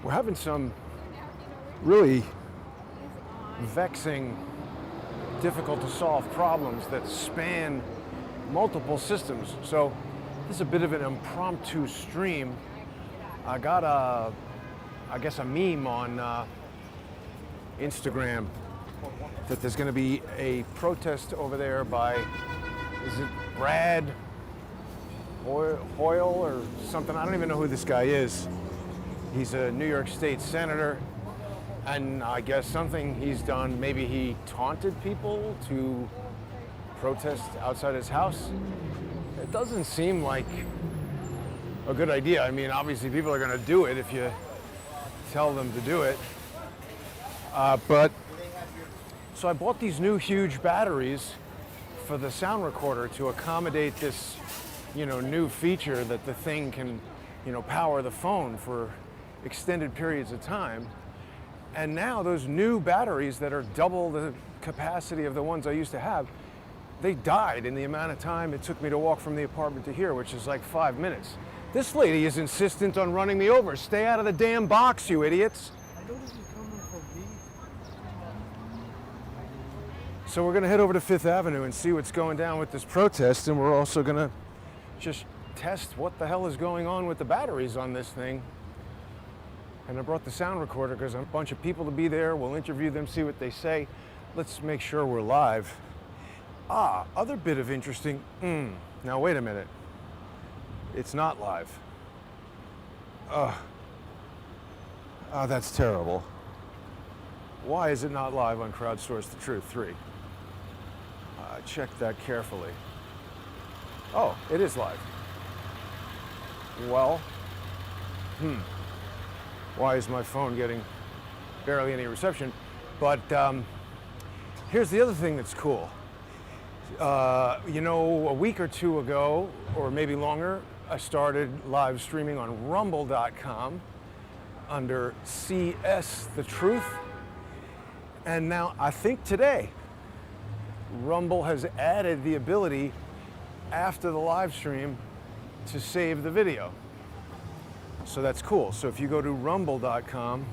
We're having some really vexing, difficult to solve problems that span multiple systems. So this is a bit of an impromptu stream. I got a meme on Instagram that there's going to be a protest over there by, is it Brad Hoyle or something? I don't even know who this guy is. He's a New York State senator, and I guess something he's done, maybe he taunted people to protest outside his house. It doesn't seem like a good idea. I mean, obviously people are going to do it if you tell them to do it. So I bought these new huge batteries for the sound recorder to accommodate this, new feature that the thing can, power the phone for extended periods of time. And now those new batteries that are double the capacity of the ones I used to have, they died in the amount of time it took me to walk from the apartment to here, which is like 5 minutes. This lady is insistent on running me over. Stay out of the damn box, you idiots. I know this is coming from me. So we're gonna head over to Fifth Avenue and see what's going down with this protest, and we're also gonna just test what the hell is going on with the batteries on this thing. And I brought the sound recorder because I have a bunch of people to be there. We'll interview them, see what they say. Let's make sure we're live. Other bit of interesting, now wait a minute. It's not live. That's terrible. Why is it not live on Crowdsource the Truth 3? Check that carefully. Oh, it is live. Well, why is my phone getting barely any reception? But here's the other thing that's cool. A week or two ago, or maybe longer, I started live streaming on rumble.com under CS The Truth. And now I think today, Rumble has added the ability after the live stream to save the video. So that's cool. So if you go to rumble.com,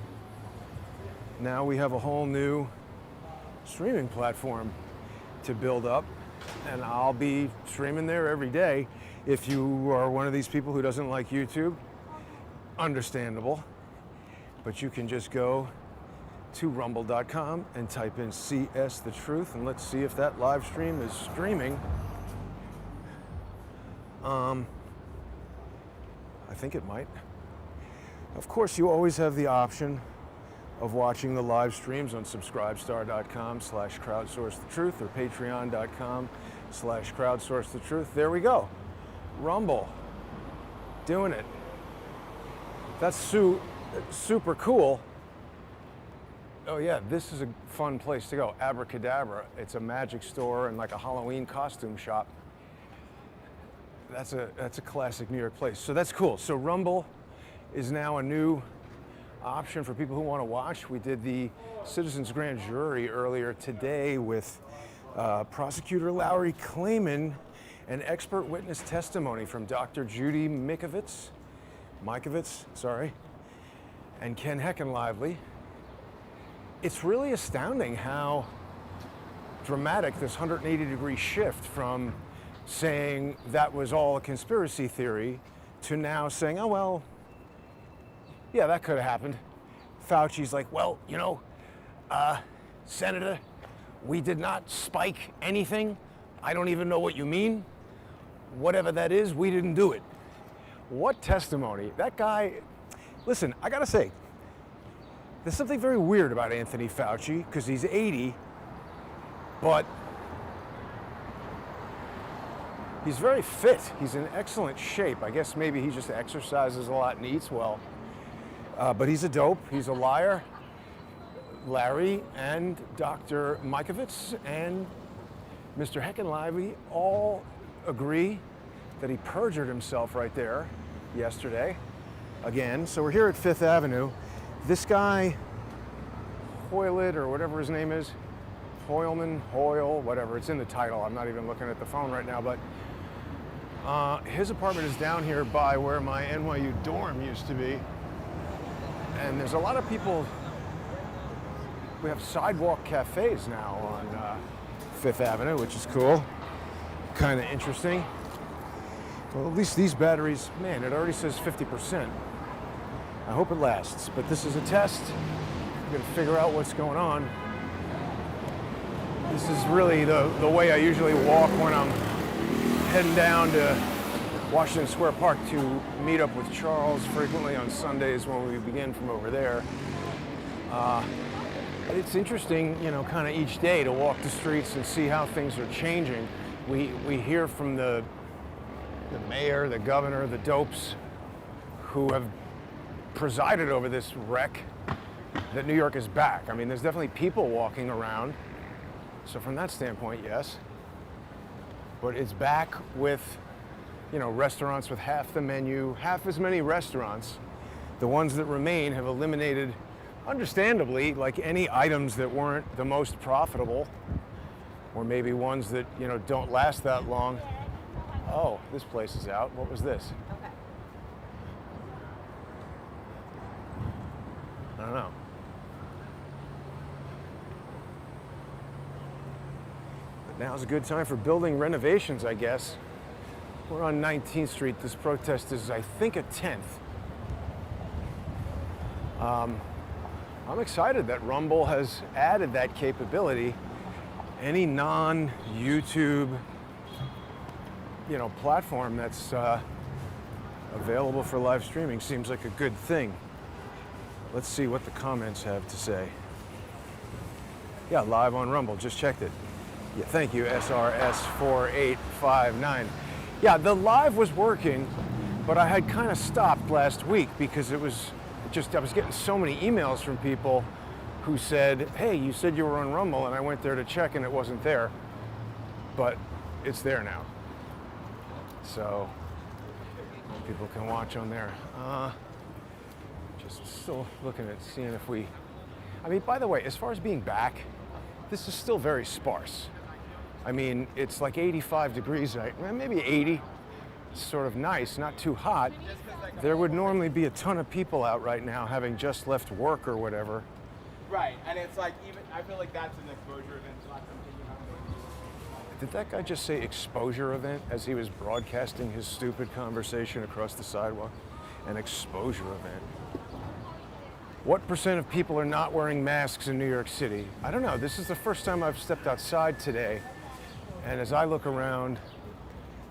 now we have a whole new streaming platform to build up, and I'll be streaming there every day. If you are one of these people who doesn't like YouTube, understandable, but you can just go to rumble.com and type in CS The Truth, and let's see if that live stream is streaming. I think it might. Of course, you always have the option of watching the live streams on subscribestar.com/crowdsourcethetruth or patreon.com/crowdsourcethetruth. There we go. Rumble. Doing it. That's super cool. Oh yeah, this is a fun place to go. Abracadabra. It's a magic store and like a Halloween costume shop. That's a classic New York place. So that's cool. So Rumble is now a new option for people who want to watch. We did the Citizens Grand Jury earlier today with Prosecutor Lowry Clayman and expert witness testimony from Dr. Judy Mikovits, and Ken Heckenlively. It's really astounding how dramatic this 180-degree shift from saying that was all a conspiracy theory to now saying, oh, well, yeah, that could have happened. Fauci's like, well, Senator, we did not spike anything. I don't even know what you mean. Whatever that is, we didn't do it. What testimony. That guy, listen, I gotta say, there's something very weird about Anthony Fauci, because he's 80, but he's very fit. He's in excellent shape. I guess maybe he just exercises a lot and eats well. But he's a dope. He's a liar. Larry and Dr. Mikovits and Mr. Heckenlively all agree that he perjured himself right there yesterday. Again, so we're here at Fifth Avenue. This guy, Hoylman, or whatever his name is, Hoylman, Hoyle, whatever, it's in the title. I'm not even looking at the phone right now, but his apartment is down here by where my NYU dorm used to be. And there's a lot of people. We have sidewalk cafes now on Fifth Avenue, which is cool. Kind of interesting. Well, at least these batteries, man, it already says 50%. I hope it lasts, but this is a test. I'm gonna figure out what's going on. This is really the way I usually walk when I'm heading down to Washington Square Park to meet up with Charles frequently on Sundays when we begin from over there. It's interesting, you know, kind of each day to walk the streets and see how things are changing. We hear from the mayor, the governor, the dopes who have presided over this wreck that New York is back. I mean, there's definitely people walking around. So from that standpoint, yes. But it's back with, you know, restaurants with half the menu, half as many restaurants. The ones that remain have eliminated, understandably, like any items that weren't the most profitable, or maybe ones that, you know, don't last that long. Oh, this place is out. What was this? Okay. I don't know. But now's a good time for building renovations, I guess. We're on 19th Street. This protest is, I think, a 10th. I'm excited that Rumble has added that capability. Any non-YouTube, you know, platform that's available for live streaming seems like a good thing. Let's see what the comments have to say. Yeah, live on Rumble, just checked it. Yeah, thank you, SRS4859. Yeah, the live was working, but I had kind of stopped last week because it was just, I was getting so many emails from people who said, hey, you said you were on Rumble, and I went there to check and it wasn't there, but it's there now. So people can watch on there. Just still looking at seeing if we, I mean, by the way, as far as being back, this is still very sparse. I mean, it's like 85 degrees, right? Maybe 80. It's sort of nice, not too hot. There would normally be a ton of people out right now having just left work or whatever. Right, and it's like, even, I feel like that's an exposure event, so that's something you have to do. Did that guy just say exposure event as he was broadcasting his stupid conversation across the sidewalk? An exposure event. What percent of people are not wearing masks in New York City? I don't know. This is the first time I've stepped outside today. And as I look around,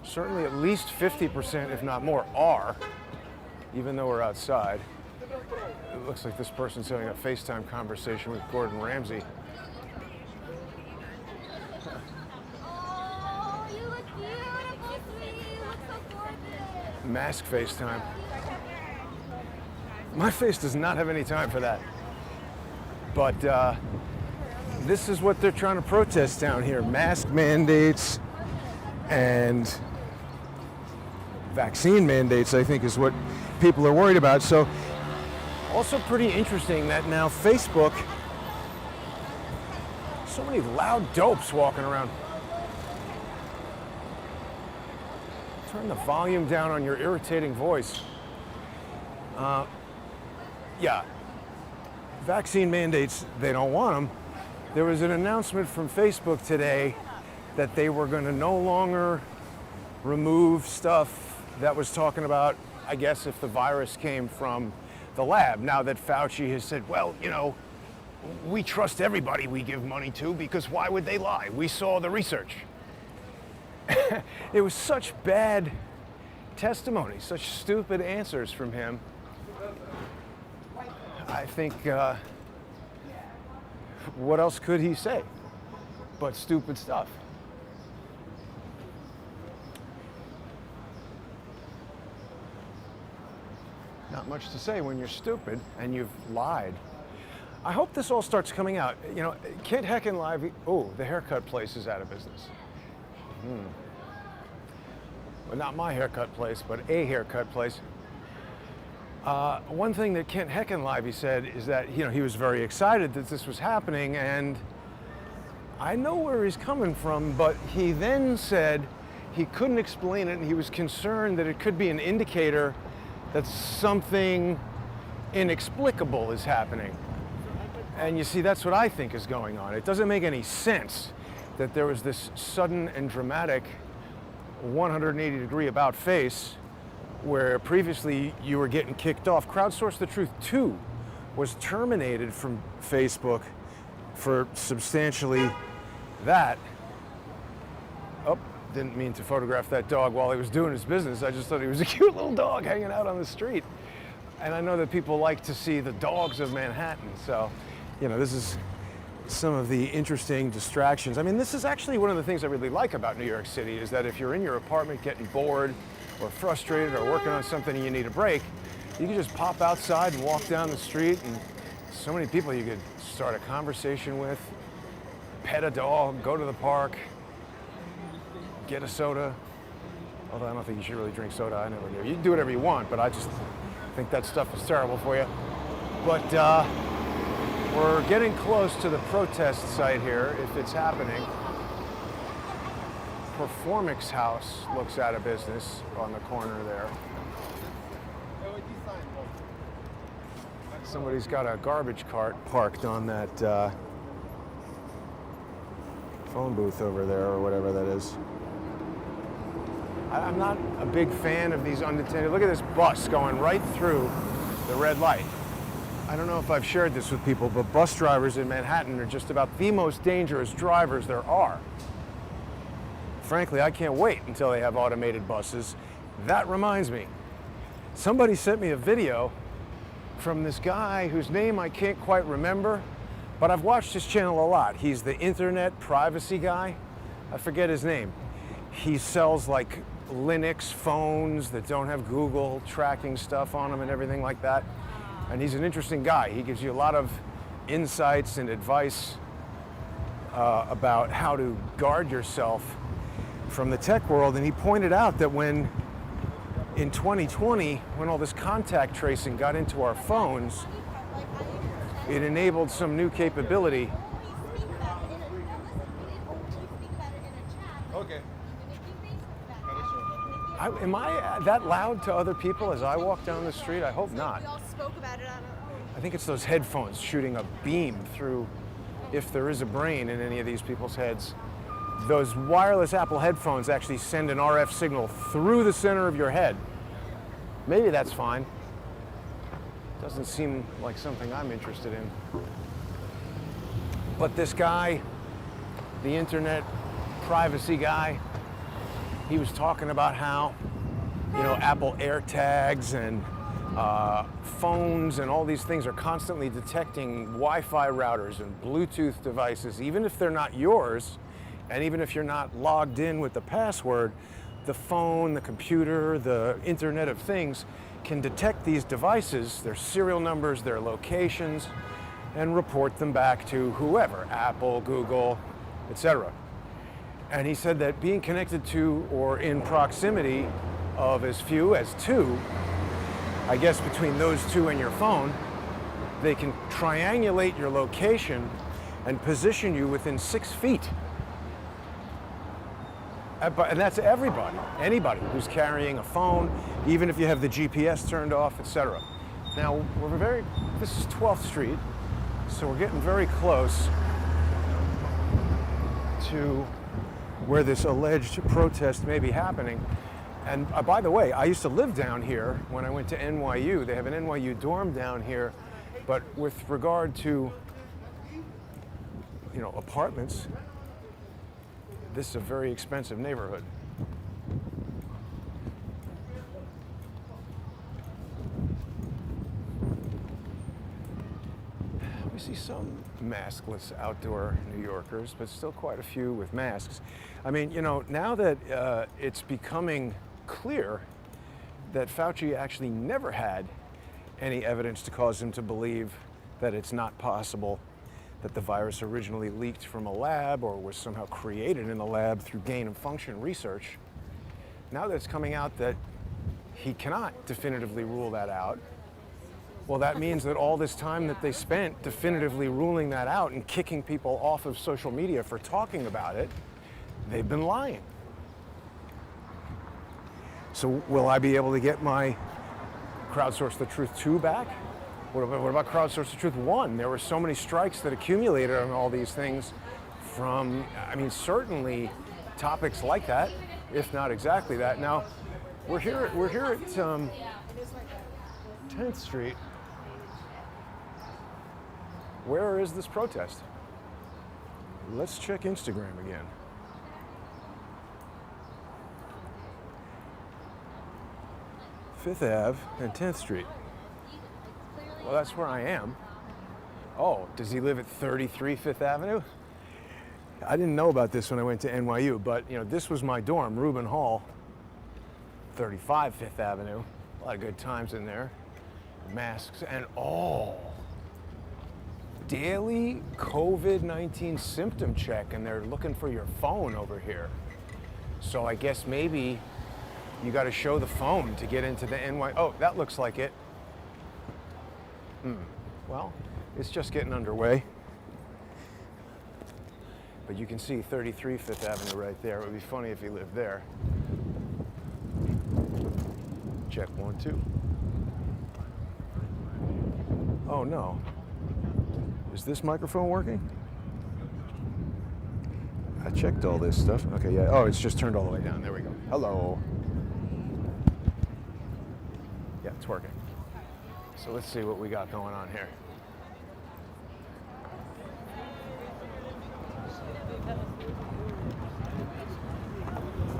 certainly at least 50%, if not more, are, even though we're outside. It looks like this person's having a FaceTime conversation with Gordon Ramsay. Oh, you look beautiful, sweetie. You look so gorgeous. Mask FaceTime. My face does not have any time for that. But this is what they're trying to protest down here. Mask mandates and vaccine mandates, I think, is what people are worried about. So also pretty interesting that now Facebook, so many loud dopes walking around. Turn the volume down on your irritating voice. Yeah, vaccine mandates, they don't want them. There was an announcement from Facebook today that they were going to no longer remove stuff that was talking about, I guess, if the virus came from the lab. Now that Fauci has said, well, you know, we trust everybody we give money to because why would they lie? We saw the research. It was such bad testimony, such stupid answers from him. I think, what else could he say but stupid stuff? Not much to say when you're stupid and you've lied. I hope this all starts coming out. You know, Kent Heckin Live, oh, the haircut place is out of business. Well, not my haircut place, but a haircut place. One thing that Kent Heckin Live, he said, is that, you know, he was very excited that this was happening, and I know where he's coming from, but he then said he couldn't explain it, and he was concerned that it could be an indicator that something inexplicable is happening. And you see, that's what I think is going on. It doesn't make any sense that there was this sudden and dramatic 180-degree about face where previously you were getting kicked off. Crowdsource the Truth 2 was terminated from Facebook for substantially that. Oh, didn't mean to photograph that dog while he was doing his business. I just thought he was a cute little dog hanging out on the street. And I know that people like to see the dogs of Manhattan. So, you know, this is some of the interesting distractions. I mean, this is actually one of the things I really like about New York City is that if you're in your apartment getting bored or frustrated or working on something and you need a break, you can just pop outside and walk down the street, and so many people you could start a conversation with, pet a dog, go to the park, get a soda. Although I don't think you should really drink soda, I never do. You can do whatever you want, but I just think that stuff is terrible for you. But we're getting close to the protest site here, if it's happening. Performix House looks out of business on the corner there. Somebody's got a garbage cart parked on that phone booth over there, or whatever that is. I'm not a big fan of these unattended. Look at this bus going right through the red light. I don't know if I've shared this with people, but bus drivers in Manhattan are just about the most dangerous drivers there are. Frankly, I can't wait until they have automated buses. That reminds me, somebody sent me a video from this guy whose name I can't quite remember, but I've watched his channel a lot. He's the internet privacy guy. I forget his name. He sells like Linux phones that don't have Google tracking stuff on them and everything like that. And he's an interesting guy. He gives you a lot of insights and advice about how to guard yourself from the tech world. And he pointed out that when in 2020, when all this contact tracing got into our phones, it enabled some new capability. Okay. Am I that loud to other people as I walk down the street? I hope not. We all spoke about it on I think it's those headphones shooting a beam through, if there is a brain in any of these people's heads. Those wireless Apple headphones actually send an RF signal through the center of your head. Maybe that's fine. Doesn't seem like something I'm interested in. But this guy, the internet privacy guy, he was talking about how, you know, Apple AirTags and phones and all these things are constantly detecting Wi-Fi routers and Bluetooth devices, even if they're not yours, and even if you're not logged in with the password. The phone, the computer, the Internet of Things can detect these devices, their serial numbers, their locations, and report them back to whoever, Apple, Google, etc. And he said that being connected to or in proximity of as few as two, I guess between those two and your phone, they can triangulate your location and position you within 6 feet. And that's everybody, anybody who's carrying a phone, even if you have the GPS turned off, etc. Now, this is 12th Street, so we're getting very close to where this alleged protest may be happening. And by the way, I used to live down here when I went to NYU. They have an NYU dorm down here, but with regard to, you know, apartments, this is a very expensive neighborhood. We see some maskless outdoor New Yorkers, but still quite a few with masks. I mean, you know, now that it's becoming clear that Fauci actually never had any evidence to cause him to believe that it's not possible that the virus originally leaked from a lab or was somehow created in a lab through gain of function research. Now that it's coming out that he cannot definitively rule that out, well, that means that all this time that they spent definitively ruling that out and kicking people off of social media for talking about it, they've been lying. So will I be able to get my Crowdsource the Truth 2 back? What about Crowdsource the Truth 1? There were so many strikes that accumulated on all these things from, I mean, certainly topics like that, if not exactly that. Now, we're here at 10th Street. Where is this protest? Let's check Instagram again. Fifth Ave and 10th Street. Well, that's where I am. Oh, does he live at 33 Fifth Avenue? I didn't know about this when I went to NYU, but you know, this was my dorm, Rubin Hall, 35 Fifth Avenue. A lot of good times in there. Masks and all. Daily COVID-19 symptom check, and they're looking for your phone over here. So I guess maybe you got to show the phone to get into the NY. Oh, that looks like it. Well, it's just getting underway. But you can see 33 Fifth Avenue right there. It would be funny if he lived there. Check 1, 2. Oh no. Is this microphone working? I checked all this stuff. Okay, yeah. Oh, it's just turned all the way down. There we go. Hello. Yeah, it's working. So let's see what we got going on here.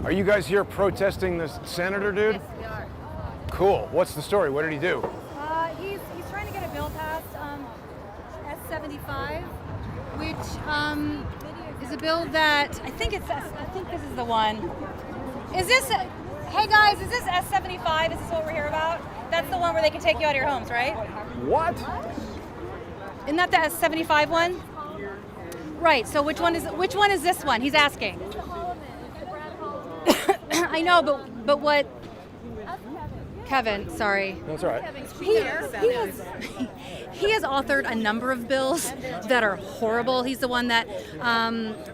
Are you guys here protesting the senator, dude? Yes, we are. Cool. What's the story? What did he do? He's trying to get a bill passed, S75, which is a bill that I think this is the one. Is this? Hey guys, is this S75? Is this what we're here about? That's the one where they can take you out of your homes, right? What? Isn't that the S75 one? Right. So which one is this one? He's asking. I know, but what? Kevin, sorry. That's all right. He has authored a number of bills that are horrible. He's the one that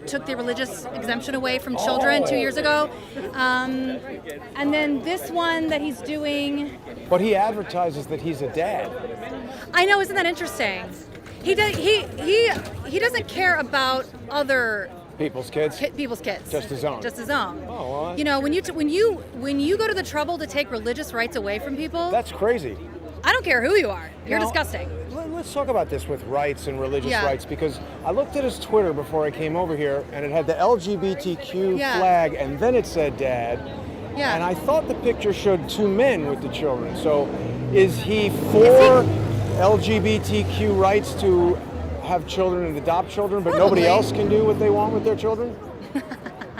took the religious exemption away from children 2 years ago. And then this one that he's doing. But he advertises that he's a dad. I know, isn't that interesting? He doesn't care about other People's kids? people's kids. Just his own. Just his own. Oh, well, You know, when you go to the trouble to take religious rights away from people, that's crazy. I don't care who you are. You're Now, disgusting. Let's talk about this with rights and religious Yeah. rights, because I looked at his Twitter before I came over here, and it had the LGBTQ Yeah. flag, and then it said dad. Yeah. And I thought the picture showed two men with the children. So is he for LGBTQ rights to have children and adopt children, but nobody Probably. else can do what they want with their children?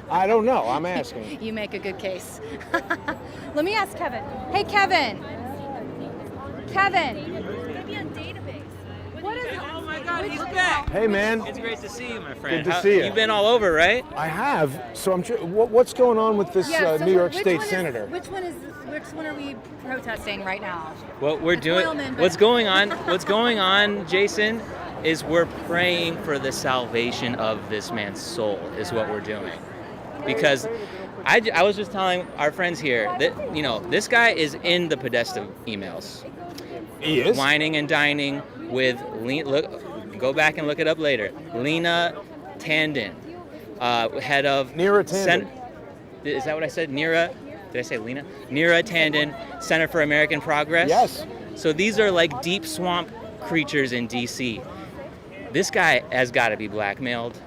I don't know. I'm asking. You make a good case. Let me ask Kevin. Hey, Kevin. Maybe a database. What is? Oh my God, he's back! Hey, man. It's great to see you, my friend. Good to see you. You've been all over, right? I have. So what's going on with this So New York which State one is- senator? Which one are we protesting right now? What we're It's doing, Hoylman, but- what's going on, Jason, is we're praying for the salvation of this man's soul. Is what we're doing, because I was just telling our friends here that this guy is in the Podesta emails. He is? Whining and dining with go back and look it up later. Lena Tandon, head of Neera Tandon. Is that what I said? Neera? Did I say Lena? Neera Tandon, Center for American Progress. Yes. So these are like deep swamp creatures in D.C. This guy has got to be blackmailed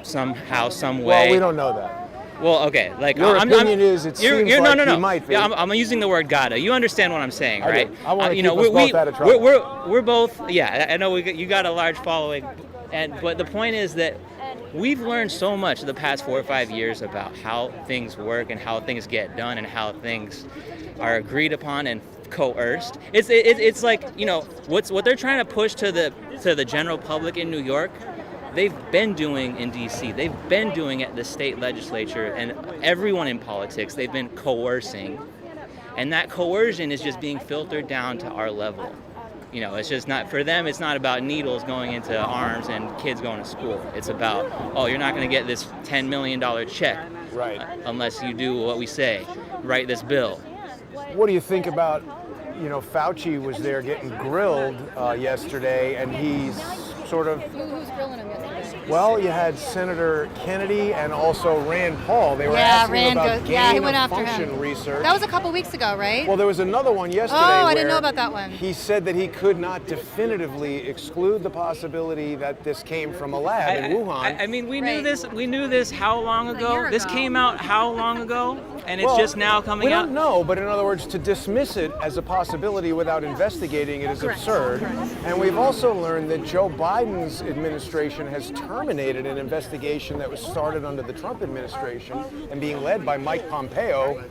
somehow, some way. Well, we don't know that. Well, okay, like Your opinion is it seems like no. he might be. Yeah, I'm using the word gotta. You understand what I'm saying, I do. right? I wanna keep us both out of trouble. We're both. Yeah, I know you got a large following, but the point is that we've learned so much the past 4 or 5 years about how things work and how things get done and how things are agreed upon and coerced. It's like what they're trying to push to the general public in New York. They've been doing in D.C. They've been doing at the state legislature and everyone in politics. They've been coercing, and that coercion is just being filtered down to our level. It's just not for them. It's not about needles going into arms and kids going to school. It's about you're not going to get this $10 million check, Right. Unless you do what we say, write this bill. What do you think about Fauci was there getting grilled yesterday, and he's sort of, Who's grilling him yesterday? well, you had Senator Kennedy and also Rand Paul. They were asking him about he gain went of after function him. research. That was a couple weeks ago, right? Well, there was another one yesterday. Oh, I didn't where know about that one. He said that he could not definitively exclude the possibility that this came from a lab in Wuhan. I mean, we Right. knew this. We knew this how long ago? year This ago. came out how long ago? And it's Well, just now coming we out. don't know, but in other words, to dismiss it as a possibility without investigating it is Correct. absurd. Correct. And we've also learned that Joe Biden's administration has terminated an investigation that was started under the Trump administration and being led by Mike Pompeo,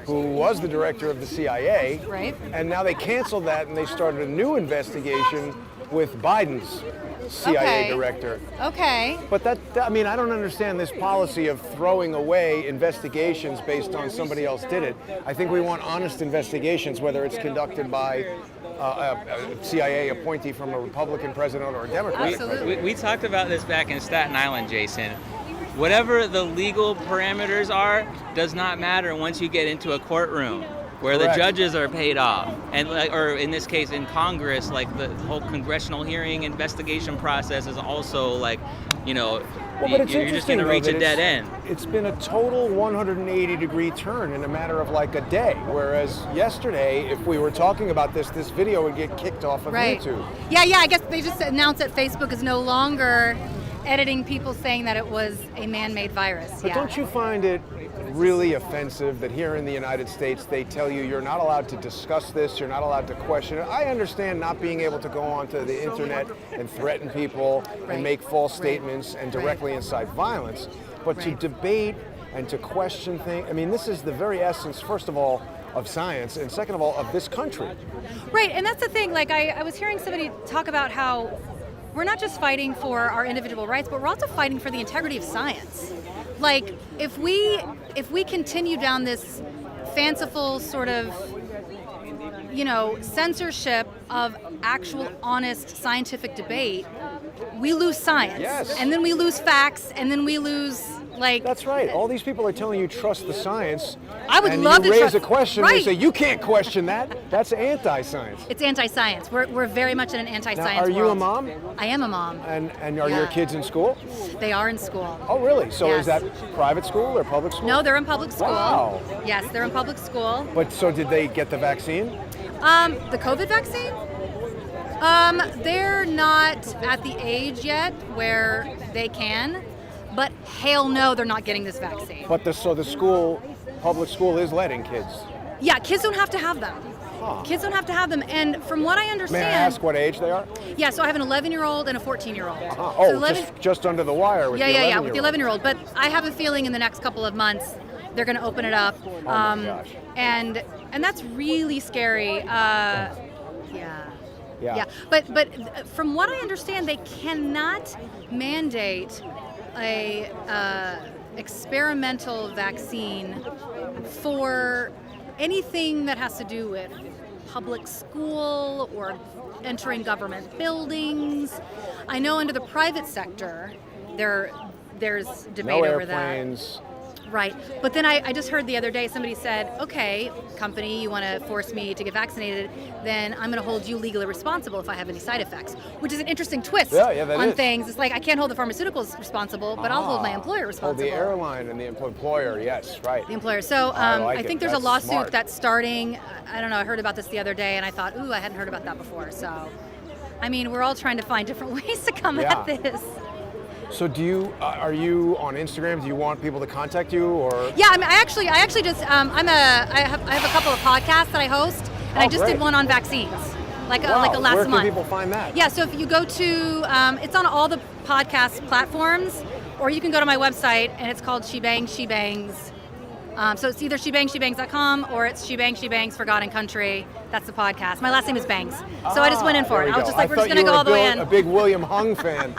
who was the director of the CIA. Right. And now they canceled that and they started a new investigation with Biden's CIA Okay. director. Okay. But I mean, I don't understand this policy of throwing away investigations based on somebody else did it. I think we want honest investigations, whether it's conducted by a CIA appointee from a Republican president or a Democrat Absolutely. president. We talked about this back in Staten Island, Jason. Whatever the legal parameters are does not matter once you get into a courtroom where Correct. the judges are paid off, and or in this case in Congress, like the whole congressional hearing investigation process is also like, Well, but it's you're just going interesting to though, reach that a dead end. It's been a total 180-degree turn in a matter of like a day. Whereas yesterday, if we were talking about this video would get kicked off of Right. YouTube. Yeah, I guess they just announced that Facebook is no longer editing people saying that it was a man-made virus. But don't you find it really offensive that here in the United States they tell you you're not allowed to discuss this, you're not allowed to question it? I understand not being able to go onto the internet and threaten people Right. and make false Right. statements and Right. directly incite violence, but to Right. debate and to question things, I mean, this is the very essence, first of all, of science, and second of all, of this country. Right, and that's the thing. Like I was hearing somebody talk about how we're not just fighting for our individual rights, but we're also fighting for the integrity of science. Like if we continue down this fanciful sort of censorship of actual honest scientific debate, we lose science. Yes. And then we lose facts, and then we lose That's right. All these people are telling you trust the science. I would and love you to raise trust- a question, Right. they say you can't question that. That's anti-science. it's anti-science. We're very much in an Now, anti-science are world. you a mom? I am a mom. And are your Yeah. kids in school? They are in school. Oh, really? So is Yes. that private school or public school? No, they're in public school. Wow. Yes, they're in public school. But so did they get the vaccine? The COVID vaccine? They're not at the age yet where they can, but hell no, they're not getting this vaccine. But the school, public school is letting kids. Yeah, kids don't have to have them. Huh. Kids don't have to have them. And from what I May understand, I ask what age they are? yeah, so I have an 11-year-old and a 14-year-old. Oh, So 11 just under the wire with the 11-year-old. yeah, with the 11-year-old. But I have a feeling in the next couple of months they're going to open it up. my gosh. And that's really scary. Yeah. Yeah. But from what I understand, they cannot mandate a experimental vaccine for anything that has to do with public school or entering government buildings. I know under the private sector, there's debate No over that. airplanes. Right. But then I just heard the other day somebody said, okay, company, you want to force me to get vaccinated, then I'm going to hold you legally responsible if I have any side effects, which is an interesting twist Yeah, that on is. things. It's like I can't hold the pharmaceuticals responsible, but I'll hold my employer Oh, responsible. the airline and the employer, yes, right. The employer. So I like I think it. there's a That's lawsuit smart. that's starting. I don't know. I heard about this the other day, and I thought, ooh, I hadn't heard about that before. So, I mean, we're all trying to find different ways to come Yeah. at this. So are you on Instagram? Do you want people to contact you or? Yeah, I mean, I actually just I have a couple of podcasts that I host, and I just great. did one on vaccines, like a Wow, last where can month. people find that? Yeah, so if you go to it's on all the podcast platforms, or you can go to my website, and it's called She Bangs She Bangs. So it's either shebangshebangs.com or it's She Bangs She Bangs for God and Country. That's the podcast. My last name is Bangs, so I just went in for There it. we I was go. just like, we're just thought gonna you go were all the way in. A big William Hung fan.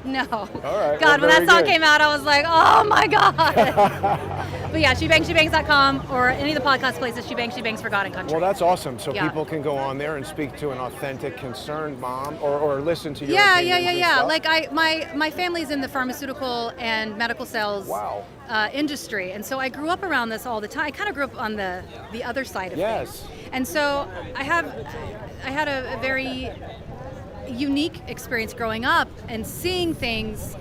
No. All right. God, well, when that very song good. came out, I was like, oh my God. But yeah, shebangshebangs.com or any of the podcast places, She Bangs for God and Country. Well, that's awesome. So Yeah. people can go on there and speak to an authentic, concerned mom, or listen to your yeah. opinions and stuff. Like my family's in the pharmaceutical and medical sales Wow. industry, and so I grew up around this all the time. I kind of grew up on the other side of Yes. things. And so I had a very unique experience growing up and seeing things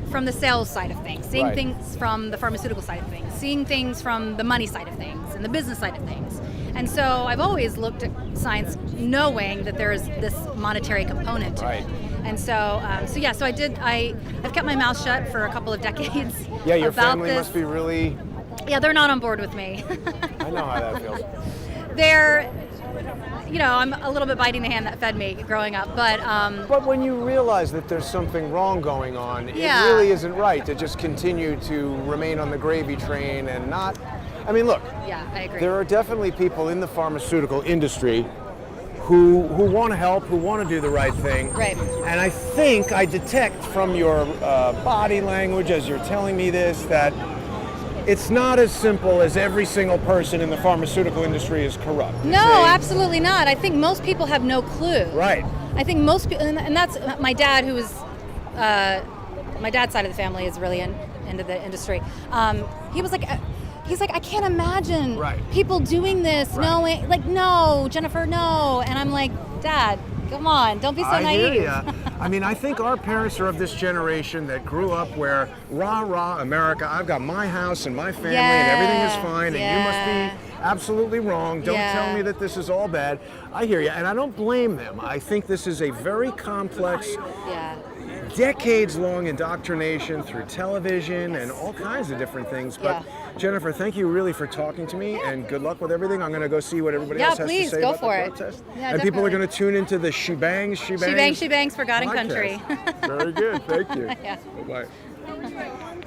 from the sales side of things, seeing Right. things from the pharmaceutical side of things, seeing things from the money side of things and the business side of things. And so I've always looked at science knowing that there is this monetary component to Right. it. And so I've kept my mouth shut for a couple of decades Yeah, your about family this. must be really. Yeah, they're not on board with me. I know how that feels. They're, I'm a little bit biting the hand that fed me growing up, but But when you realize that there's something wrong going on, Yeah. it really isn't right to just continue to remain on the gravy train and not. I mean, look, yeah, I agree. there are definitely people in the pharmaceutical industry who want to help, who want to do the right thing. Right. And I think I detect from your body language as you're telling me this that it's not as simple as every single person in the pharmaceutical industry is corrupt. No, It's a- absolutely not. I think most people have no clue. Right. I think most people, and that's my dad, who is, my dad's side of the family is really into the industry. He's like, I can't imagine Right. people doing this, Right. knowing, like, no, Jennifer, no. And I'm like, Dad, come on, don't be so I naive. hear ya. I mean, I think our parents are of this generation that grew up where rah rah America. I've got my house and my family and everything is fine, and you must Yeah. be absolutely wrong. Don't Yeah. tell me that this is all bad. I hear you, and I don't blame them. I think this is a very complex, Yeah. decades-long indoctrination through television and all kinds of different things. But Jennifer, thank you really for talking to me, and good luck with everything. I'm going to go see what everybody Yeah, else has please, to say go about for the it. protest. Yeah, and people are definitely. going to tune into the She Bangs. She bangs for God and podcast. country. Very good, thank you. Yeah. Bye-bye.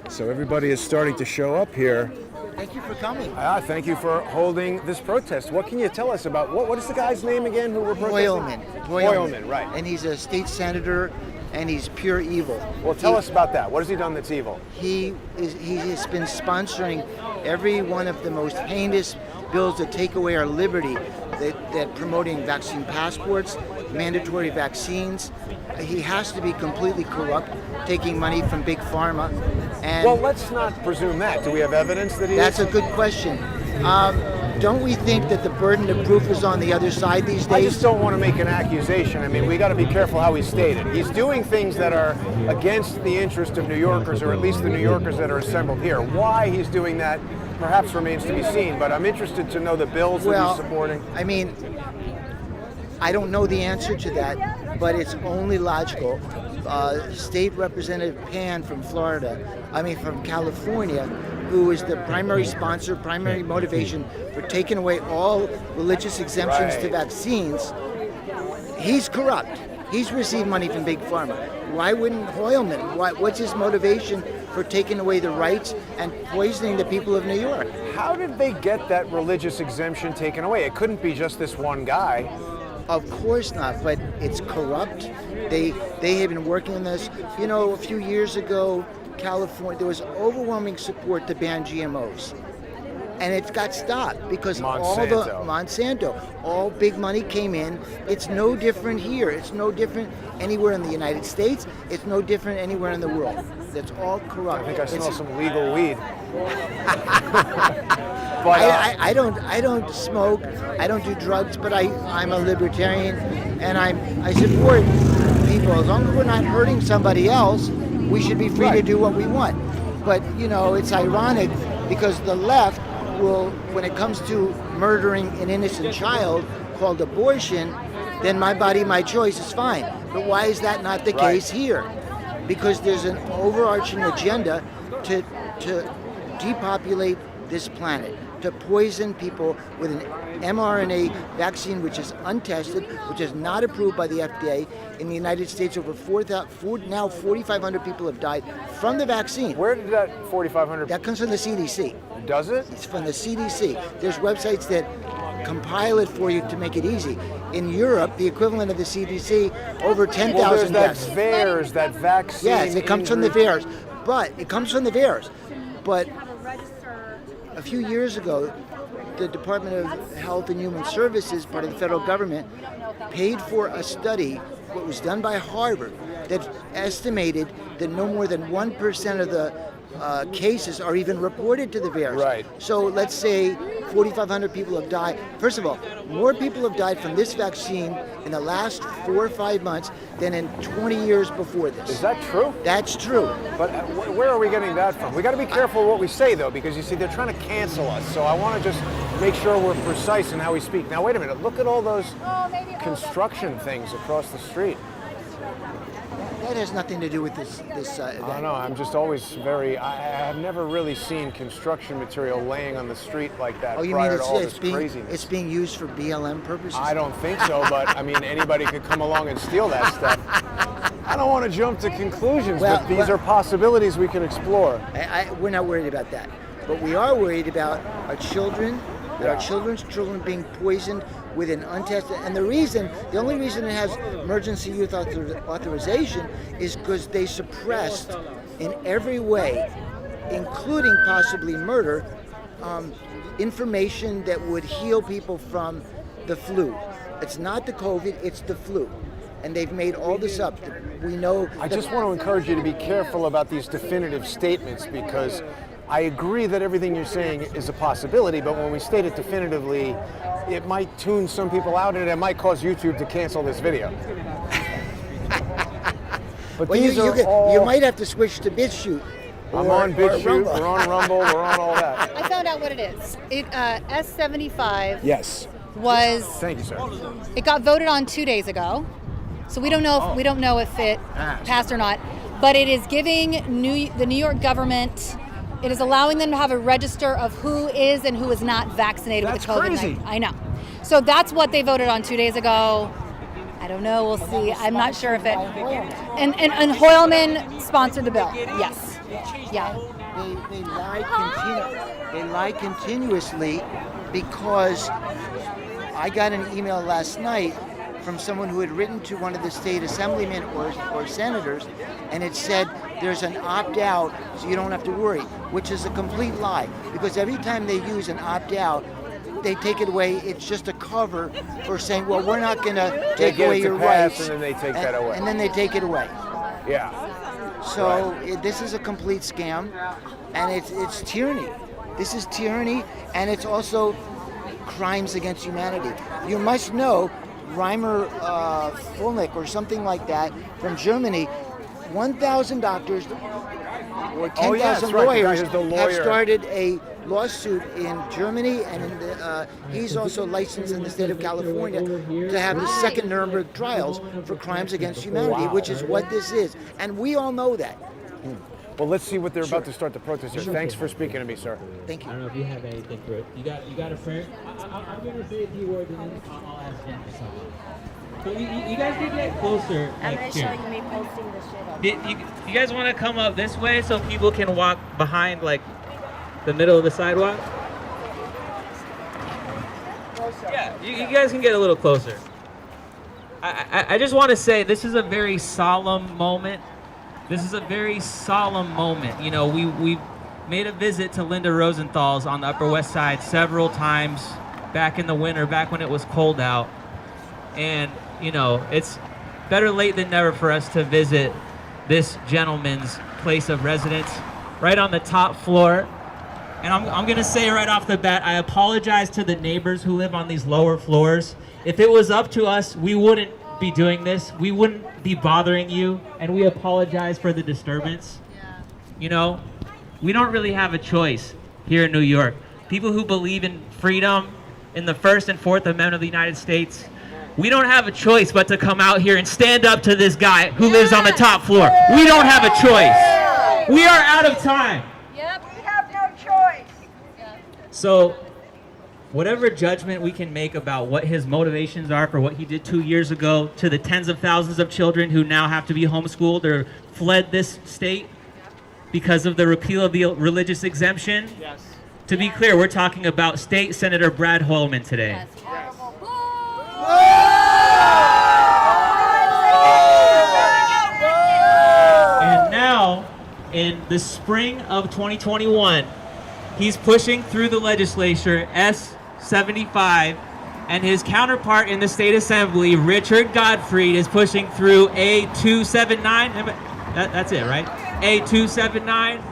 So everybody is starting to show up here. Thank you for coming. Thank you for holding this protest. What can you tell us about, what is the guy's name again who we're protesting? Hoylman, right. And he's a state senator, and he's pure evil. Well, tell us about that. What has he done that's evil? He has been sponsoring every one of the most heinous bills that take away our liberty, that promoting vaccine passports, mandatory vaccines. He has to be completely corrupt, taking money from big pharma. And Well, let's not presume that. Do we have evidence that he that's is? a good question. Don't we think that the burden of proof is on the other side these days? I just don't want to make an accusation. I mean, we got to be careful how we state it. He's doing things that are against the interest of New Yorkers, or at least the New Yorkers that are assembled here. Why he's doing that perhaps remains to be seen, but I'm interested to know the bills that he's supporting. I mean, I don't know the answer to that, but it's only logical. State Representative Pan from California, who is the primary sponsor, primary motivation for taking away all religious exemptions to Right. vaccines, he's corrupt. He's received money from Big Pharma. Why wouldn't Hoylman? What's his motivation for taking away the rights and poisoning the people of New York? How did they get that religious exemption taken away? It couldn't be just this one guy. Of course not, but it's corrupt. They have been working on this. You know, a few years ago, California, there was overwhelming support to ban GMOs. And it got stopped because Monsanto, all big money came in. It's no different here. It's no different anywhere in the United States. It's no different anywhere in the world. That's all corrupt. I think I smell It's- some legal weed. But I don't smoke, I don't do drugs, but I'm a libertarian, and I support people. As long as we're not hurting somebody else, we should be free to do what we want. But you know, it's ironic because the left will, when it comes to murdering an innocent child called abortion, then my body, my choice is fine. But why is that not the case here? Because there's an overarching agenda to depopulate this planet, to poison people with an mRNA vaccine which is untested, which is not approved by the FDA. In the United States, over 4,500 people have died from the vaccine. where did that 4,500? That comes from the CDC. Does it? It's from the CDC. There's websites that compile it for you to make it easy. In Europe, the equivalent of the CDC, over 10,000 Well, there's that deaths. VAERS, that vaccine. Yes, it comes from the injury- VAERS. But it comes from the VAERS. But a few years ago, the Department of Health and Human Services, part of the federal government, paid for a study, what was done by Harvard, that estimated that no more than 1% of the cases are even reported to the VAERS. Right. So let's say 4,500 people have died. First of all, more people have died from this vaccine in the last 4 or 5 months than in 20 years before this. Is that true? That's true. But where are we getting that from? We got to be careful what we say, though, because you see, they're trying to cancel us. So I want to just make sure we're precise in how we speak. Now, wait a minute. Look at all those construction things across the street. That has nothing to do with this event. I don't know. I'm just always I have never really seen construction material laying on the street like that Oh, you prior mean to all it's this being craziness. being used for BLM purposes? I don't think so, but I mean, anybody could come along and steal that stuff. I don't want to jump to conclusions, but these are possibilities we can explore. We're not worried about that, but we are worried about our children, our children's children being poisoned with an untested. And the only reason it has emergency youth authorization is because they suppressed in every way, including possibly murder, information that would heal people from the flu. It's not the COVID, it's the flu. And they've made all this up. We know. I just want to encourage you to be careful about these definitive statements, because I agree that everything you're saying is a possibility, but when we state it definitively, it might tune some people out and it might cause YouTube to cancel this video. But well, these you might have to switch to BitChute. I'm on BitChute, we're on Rumble, we're on all that. I found out what it is. S75 Yes. was. Thank you, sir. It got voted on 2 days ago, so we don't know if it passed or not. But it is giving the New York government. It is allowing them to have a register of who is and who is not vaccinated with the COVID-19. Crazy. I know. So that's what they voted on 2 days ago. I don't know. We'll see. I'm not sure if it. And Hoylman sponsored the bill. Yes. Yeah. They lie continuously, because I got an email last night from someone who had written to one of the state assemblymen or senators, and it said there's an opt-out, so you don't have to worry, which is a complete lie, because every time they use an opt-out, they take it away. It's just a cover for saying, well, we're not going to take away your rights. And then they take that away. And then they take it away. Yeah. So this is a complete scam, and it's tyranny. This is tyranny, and it's also crimes against humanity. You must know, Reimer Fulnick or something like that from Germany, 1,000 doctors or 10,000 lawyers have started a lawsuit in Germany, and he's also licensed in the state of California to have the second Nuremberg trials for crimes against humanity, which is what this is. And we all know that. Well, let's see what they're about to start the protest here. Thanks for speaking to me, sir. Thank you. I don't know if you have anything for it. You got a prayer? I'm going to say a few words and then I'll ask Jen for something. So you guys can get closer. I'm like, gonna show you me posting the shit up. You guys want to come up this way so people can walk behind, like, the middle of the sidewalk? Yeah, you guys can get a little closer. I just want to say this is a very solemn moment. This is a very solemn moment. You know, we made a visit to Linda Rosenthal's on the Upper West Side several times back in the winter, back when it was cold out. And, you know, it's better late than never for us to visit this gentleman's place of residence right on the top floor. And I'm going to say right off the bat, I apologize to the neighbors who live on these lower floors. If it was up to us, we wouldn't be doing this. We wouldn't be bothering you, and we apologize for the disturbance. You know, we don't really have a choice here in New York. People who believe in freedom, in the First and Fourth Amendment of the United States, we don't have a choice but to come out here and stand up to this guy who lives on the top floor. We don't have a choice. We are out of time. Yep. We have no choice. So, whatever judgment we can make about what his motivations are for what he did 2 years ago to the tens of thousands of children who now have to be homeschooled or fled this state because of the repeal of the religious exemption. Yes. To be clear, we're talking about State Senator Brad Hoylman today. And now, in the spring of 2021, he's pushing through the legislature S75, and his counterpart in the state assembly, Richard Godfrey, is pushing through A279. That's it, right? A279,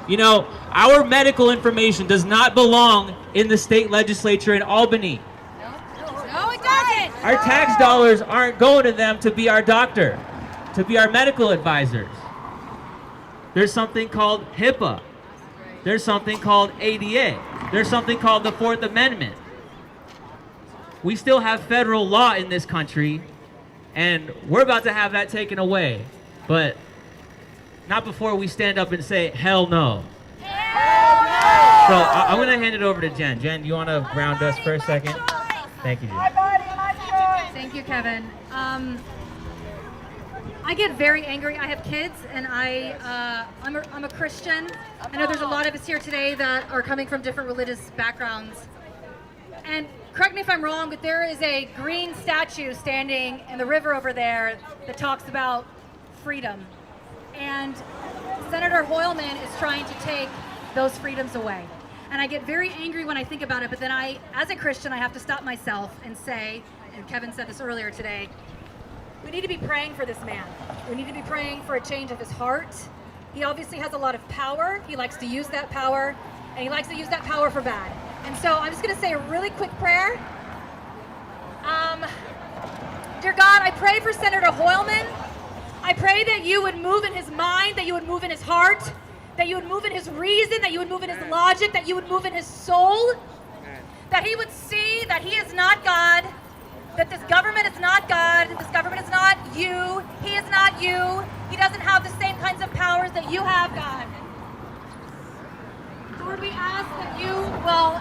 You know, our medical information does not belong in the state legislature in Albany. No, it doesn't. Our tax dollars aren't going to them to be our doctor, to be our medical advisors. There's something called HIPAA. There's something called ADA. There's something called the Fourth Amendment. We still have federal law in this country, and we're about to have that taken away. But not before we stand up and say, hell no. Hell no! So I'm going to hand it over to Jen. Jen, do you want to ground us for a second? Thank you, Jen. Thank you, Kevin. I get very angry. I have kids, and I'm a Christian. I know there's a lot of us here today that are coming from different religious backgrounds. And correct me if I'm wrong, but there is a green statue standing in the river over there that talks about freedom. And Senator Hoylman is trying to take those freedoms away. And I get very angry when I think about it, but then as a Christian, I have to stop myself and say, and Kevin said this earlier today, we need to be praying for this man. We need to be praying for a change of his heart. He obviously has a lot of power. He likes to use that power, and he likes to use that power for bad. And so I'm just going to say a really quick prayer. Dear God, I pray for Senator Hoylman. I pray that you would move in his mind, that you would move in his heart, that you would move in his reason, that you would move in his logic, that you would move in his soul, that he would see that he is not God, that this government is not God, this government is not you, he is not you, he doesn't have the same kinds of powers that you have, God. Lord, we ask that you will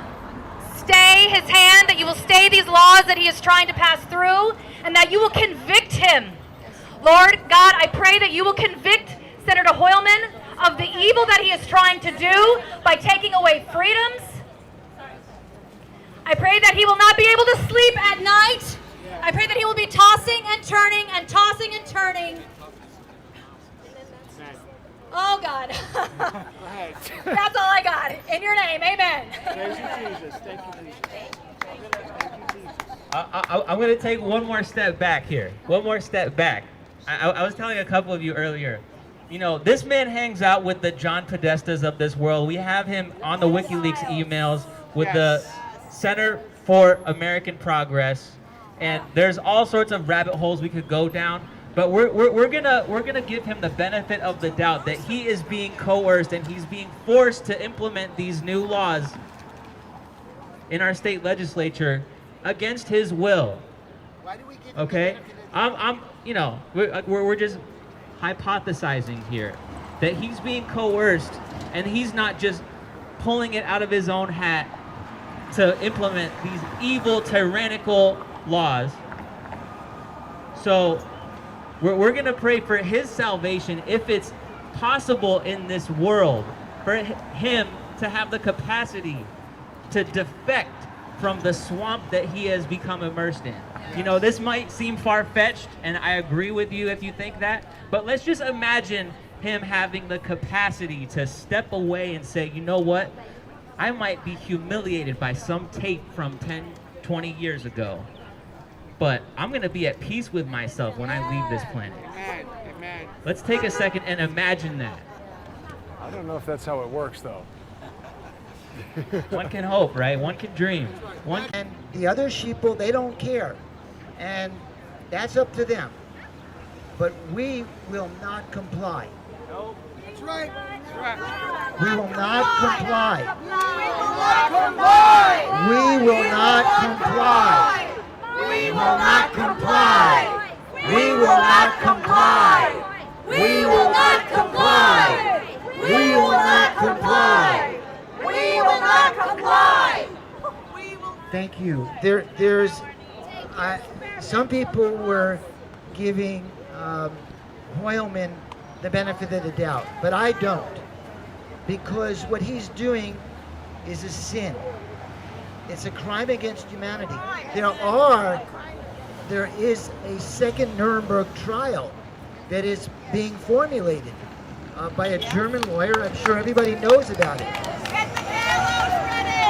stay his hand, that you will stay these laws that he is trying to pass through, and that you will convict him. Lord God, I pray that you will convict Senator Hoylman of the evil that he is trying to do by taking away freedoms. I pray that he will not be able to sleep at night. I pray that he will be tossing and turning and tossing and turning. Oh God. That's all I got. In your name, amen. Praise you, Jesus. Thank you, Jesus. I'm going to take one more step back here. One more step back. I was telling a couple of you earlier, you know, this man hangs out with the John Podestas of this world. We have him on the WikiLeaks emails with the Center for American Progress, and there's all sorts of rabbit holes we could go down. But we're gonna give him the benefit of the doubt that he is being coerced and he's being forced to implement these new laws in our state legislature against his will. Okay, you know, we're just hypothesizing here that he's being coerced and he's not just pulling it out of his own hat to implement these evil, tyrannical laws. So we're going to pray for his salvation, if it's possible in this world, for him to have the capacity to defect from the swamp that he has become immersed in. You know, this might seem far-fetched, and I agree with you if you think that, but let's just imagine him having the capacity to step away and say, you know what, I might be humiliated by some tape from 10, 20 years ago, but I'm going to be at peace with myself when I leave this planet. Amen. Amen. Let's take a second and imagine that. I don't know if that's how it works, though. One can hope, right? One can dream. And the other sheeple, they don't care. And that's up to them. But we will not comply. That's right. That's right. We will not comply. We will not comply. We will not comply. We will not comply. We will not comply. We will not comply. We will not comply. Thank you. There's some people were giving Hoylman the benefit of the doubt, but I don't, because what he's doing is a sin. It's a crime against humanity. There is a second Nuremberg trial that is being formulated by a German lawyer. I'm sure everybody knows about it.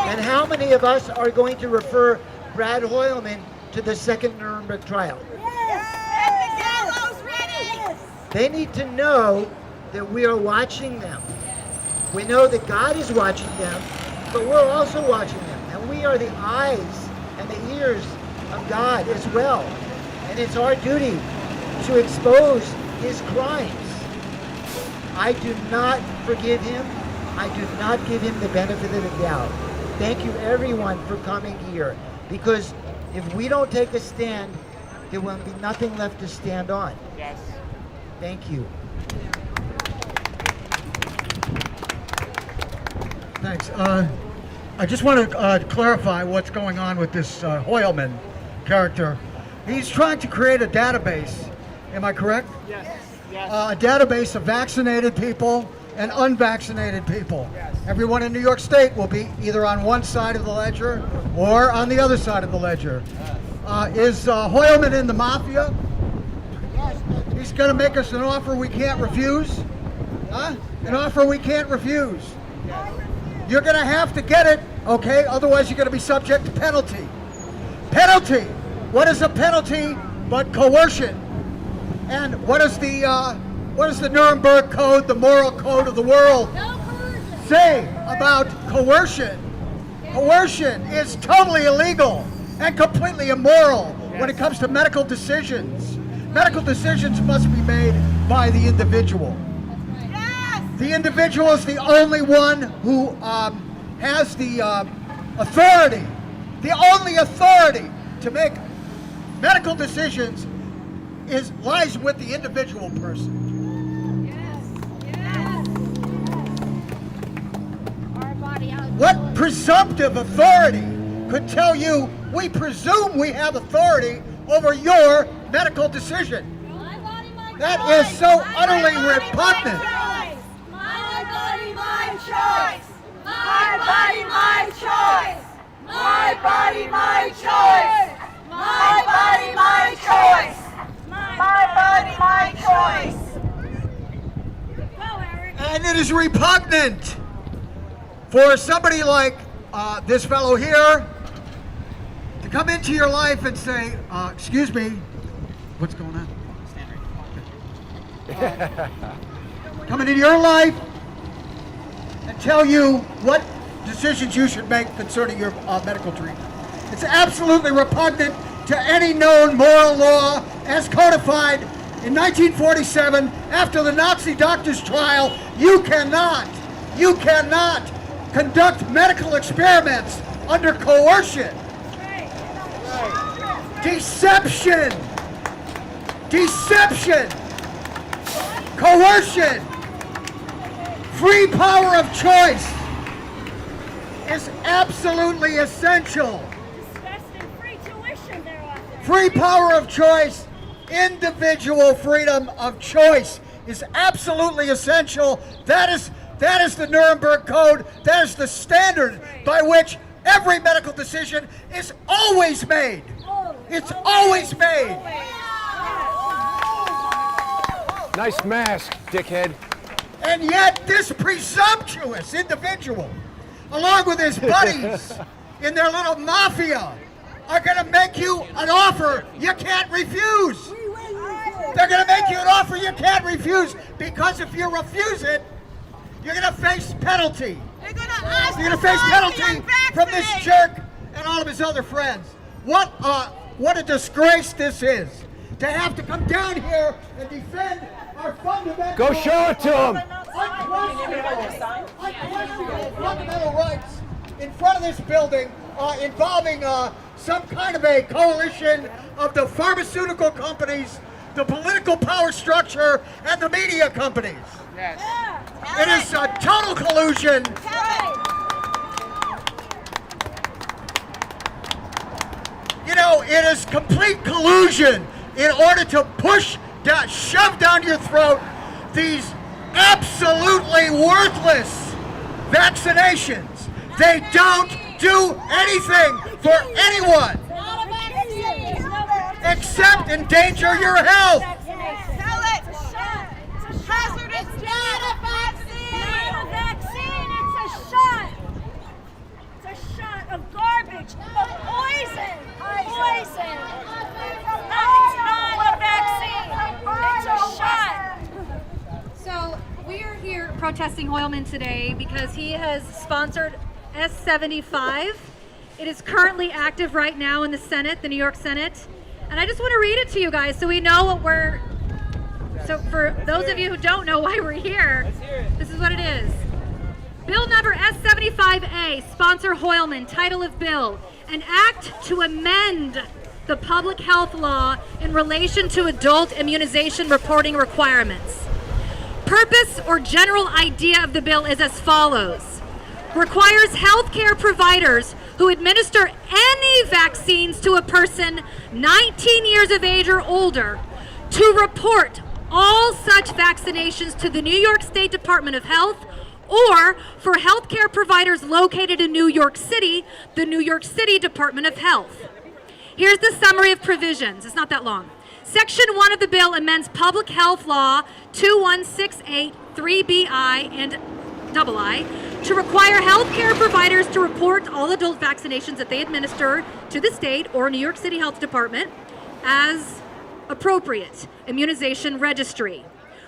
And how many of us are going to refer Brad Hoylman to the second Nuremberg trial? They need to know that we are watching them. We know that God is watching them, but we're also watching them. And we are the eyes and the ears of God as well. And it's our duty to expose his crimes. I do not forgive him. I do not give him the benefit of the doubt. Thank you everyone for coming here, because if we don't take a stand, there will be nothing left to stand on. Yes. Thank you. Thanks. I just want to clarify what's going on with this Hoylman character. He's trying to create a database. Am I correct? Yes. Yes. A database of vaccinated people and unvaccinated people. Yes. Everyone in New York State will be either on one side of the ledger or on the other side of the ledger. Is Hoylman in the mafia? He's going to make us an offer we can't refuse? Huh? An offer we can't refuse. You're going to have to get it, okay? Otherwise, you're going to be subject to penalty. Penalty! What is a penalty but coercion? And what is the Nuremberg Code, the moral code of the world, say about coercion? Coercion is totally illegal and completely immoral when it comes to medical decisions. Medical decisions must be made by the individual. The individual is the only one who has the authority, the only authority to make medical decisions lies with the individual person. What presumptive authority could tell you, we presume we have authority over your medical decision? That is so utterly repugnant. My body, my choice. My body, my choice. My body, my choice. My body, my choice. My body, my choice. And it is repugnant for somebody like this fellow here to come into your life and say, excuse me, what's going on? Coming into your life and tell you what decisions you should make concerning your medical treatment. It's absolutely repugnant to any known moral law as codified in 1947 after the Nazi doctor's trial. You cannot conduct medical experiments under coercion. Deception, coercion. Free power of choice is absolutely essential. Free power of choice, individual freedom of choice is absolutely essential. That is the Nuremberg Code. That is the standard by which every medical decision is always made. It's always made. Nice mask, dickhead. And yet this presumptuous individual, along with his buddies in their little mafia, are going to make you an offer you can't refuse. They're going to make you an offer you can't refuse, because if you refuse it, you're going to face penalty. You're going to face penalty from this jerk and all of his other friends. What a disgrace this is, to have to come down here and defend our fundamental... Go show it to him. Unquestionable fundamental rights in front of this building, involving some kind of a coalition of the pharmaceutical companies, the political power structure, and the media companies. Yes. It is a total collusion. You know, it is complete collusion in order to shove down your throat these absolutely worthless vaccinations. They don't do anything for anyone except endanger your health. Tell it. It's hazardous. It's not a vaccine. Not a vaccine. It's a shot. It's a shot of garbage, of poison. Poison. It's not a vaccine. It's a shot. So we are here protesting Hoylman today because he has sponsored S75. It is currently active right now in the Senate, the New York Senate. And I just want to read it to you guys so we know what we're... So for those of you who don't know why we're here, this is what it is. Bill number S75A, sponsor Hoylman, title of bill, an act to amend the public health law in relation to adult immunization reporting requirements. Purpose or general idea of the bill is as follows. Requires healthcare providers who administer any vaccines to a person 19 years of age or older to report all such vaccinations to the New York State Department of Health, or for healthcare providers located in New York City, the New York City Department of Health. Here's the summary of provisions. It's not that long. Section 1 of the bill amends Public Health Law 2168 3BI and II to require healthcare providers to report all adult vaccinations that they administer to the state or New York City Health Department as appropriate. Immunization registry.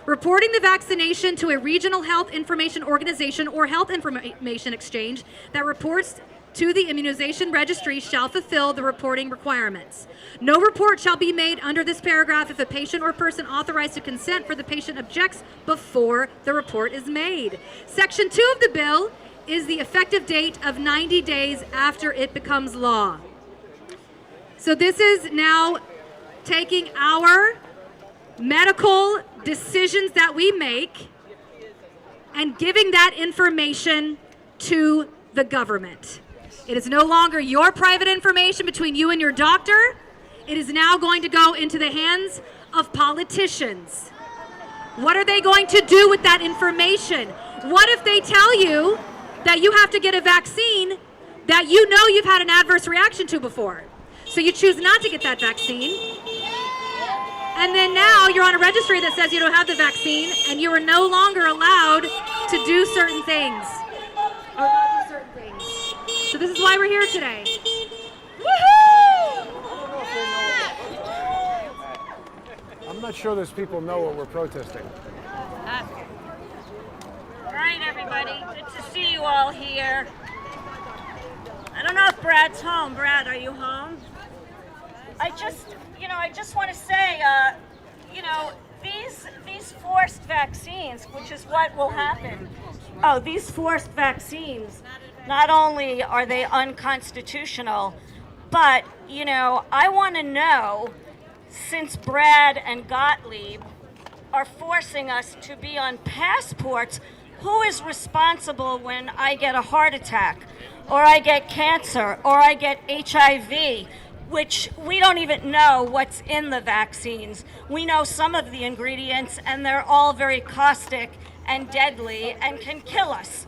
Reporting the vaccination to a regional health information organization or health information exchange that reports to the immunization registry shall fulfill the reporting requirements. No report shall be made under this paragraph if a patient or person authorized to consent for the patient objects before the report is made. Section 2 of the bill is the effective date of 90 days after it becomes law. So this is now taking our medical decisions that we make and giving that information to the government. It is no longer your private information between you and your doctor. It is now going to go into the hands of politicians. What are they going to do with that information? What if they tell you that you have to get a vaccine that you know you've had an adverse reaction to before? So you choose not to get that vaccine. And then now you're on a registry that says you don't have the vaccine and you are no longer allowed to do certain things. Or not do certain things. So this is why we're here today. Woohoo! I'm not sure those people know what we're protesting. All right, everybody. Good to see you all here. I don't know if Brad's home. Brad, are you home? I just want to say, these forced vaccines, which is what will happen. Oh, these forced vaccines, not only are they unconstitutional, but, I want to know, since Brad and Gottlieb are forcing us to be on passports, who is responsible when I get a heart attack, or I get cancer, or I get HIV, which we don't even know what's in the vaccines. We know some of the ingredients, and they're all very caustic and deadly and can kill us.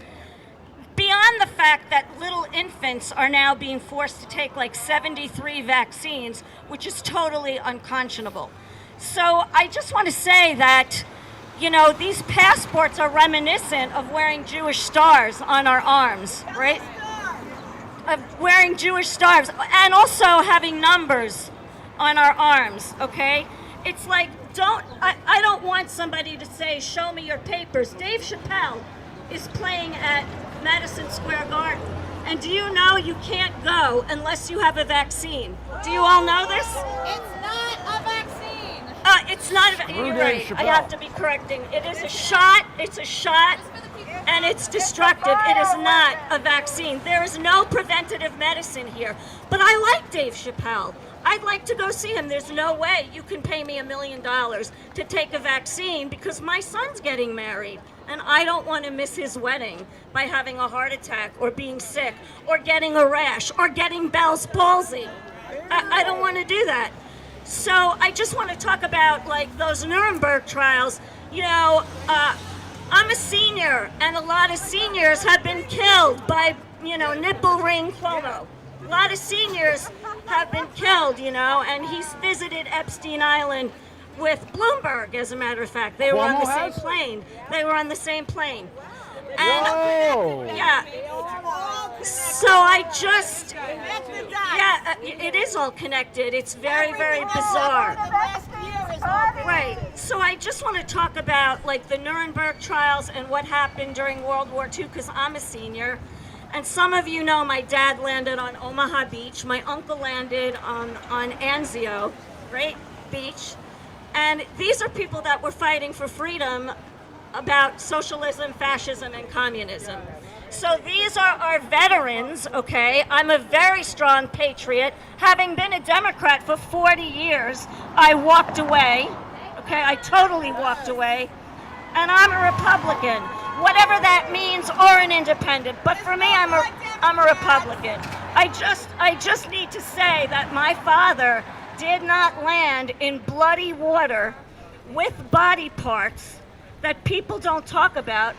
Beyond the fact that little infants are now being forced to take like 73 vaccines, which is totally unconscionable. So I just want to say that, these passports are reminiscent of wearing Jewish stars on our arms, right? Of wearing Jewish stars and also having numbers on our arms, okay? It's like, I don't want somebody to say, show me your papers. Dave Chappelle is playing at Madison Square Garden. And do you know you can't go unless you have a vaccine? Do you all know this? It's not a vaccine. It's not a vaccine. You're right. I have to be correcting. It is a shot. It's a shot. And it's destructive. It is not a vaccine. There is no preventative medicine here. But I like Dave Chappelle. I'd like to go see him. There's no way you can pay me $1 million to take a vaccine because my son's getting married. And I don't want to miss his wedding by having a heart attack or being sick or getting a rash or getting Bell's palsy. I don't want to do that. So I just want to talk about like those Nuremberg trials. I'm a senior, and a lot of seniors have been killed by, nipple ring Cuomo. A lot of seniors have been killed, and he's visited Epstein Island with Bloomberg, as a matter of fact. They were on the same plane. They were on the same plane. And, yeah. So I just, it is all connected. It's very, very bizarre. Right. So I just want to talk about like the Nuremberg trials and what happened during World War II, because I'm a senior. And some of you know my dad landed on Omaha Beach. My uncle landed on Anzio, right? Beach. And these are people that were fighting for freedom about socialism, fascism, and communism. So these are our veterans, okay? I'm a very strong patriot. Having been a Democrat for 40 years, I walked away, okay? I totally walked away. And I'm a Republican, whatever that means, or an independent. But for me, I'm a Republican. I just need to say that my father did not land in bloody water with body parts that people don't talk about,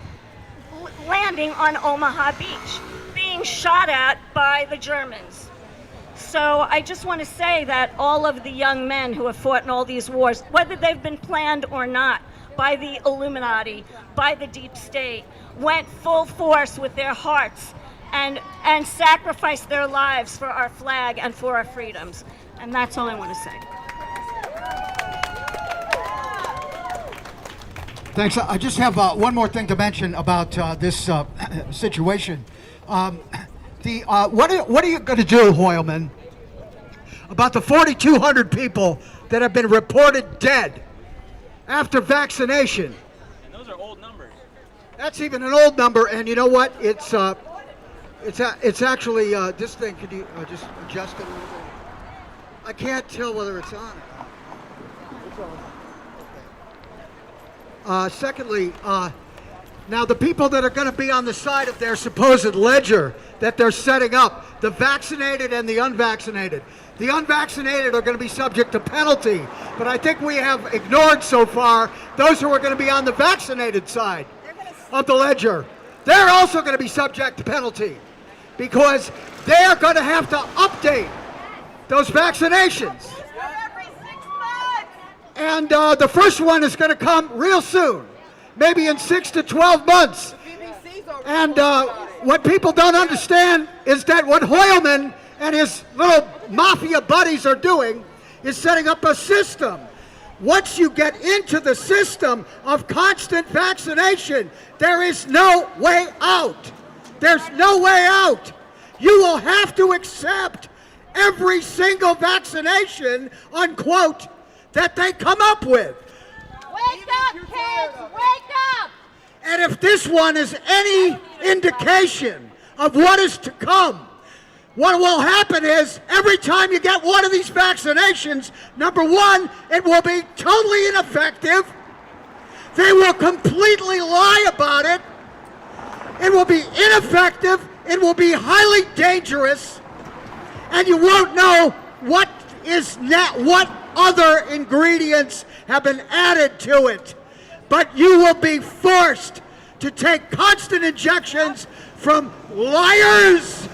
landing on Omaha Beach, being shot at by the Germans. So I just want to say that all of the young men who have fought in all these wars, whether they've been planned or not, by the Illuminati, by the deep state, went full force with their hearts and sacrificed their lives for our flag and for our freedoms. And that's all I want to say. Thanks. I just have one more thing to mention about this situation. What are you going to do, Hoylman, about the 4,200 people that have been reported dead after vaccination? And those are old numbers. That's even an old number, and you know what? It's actually this thing. Could you just adjust it a little bit? I can't tell whether it's on. It's on. Secondly, now the people that are going to be on the side of their supposed ledger that they're setting up, the vaccinated and the unvaccinated. The unvaccinated are going to be subject to penalty, but I think we have ignored so far those who are going to be on the vaccinated side of the ledger. They're also going to be subject to penalty because they are going to have to update those vaccinations. And the first one is going to come real soon, maybe in 6 to 12 months. And what people don't understand is that what Hoylman and his little mafia buddies are doing is setting up a system. Once you get into the system of constant vaccination, there is no way out. There's no way out. You will have to accept every single vaccination, unquote, that they come up with. Wake up, kids! Wake up! And if this one is any indication of what is to come, what will happen is every time you get one of these vaccinations, number one, it will be totally ineffective. They will completely lie about it. It will be ineffective. It will be highly dangerous. And you won't know what other ingredients have been added to it. But you will be forced to take constant injections from liars,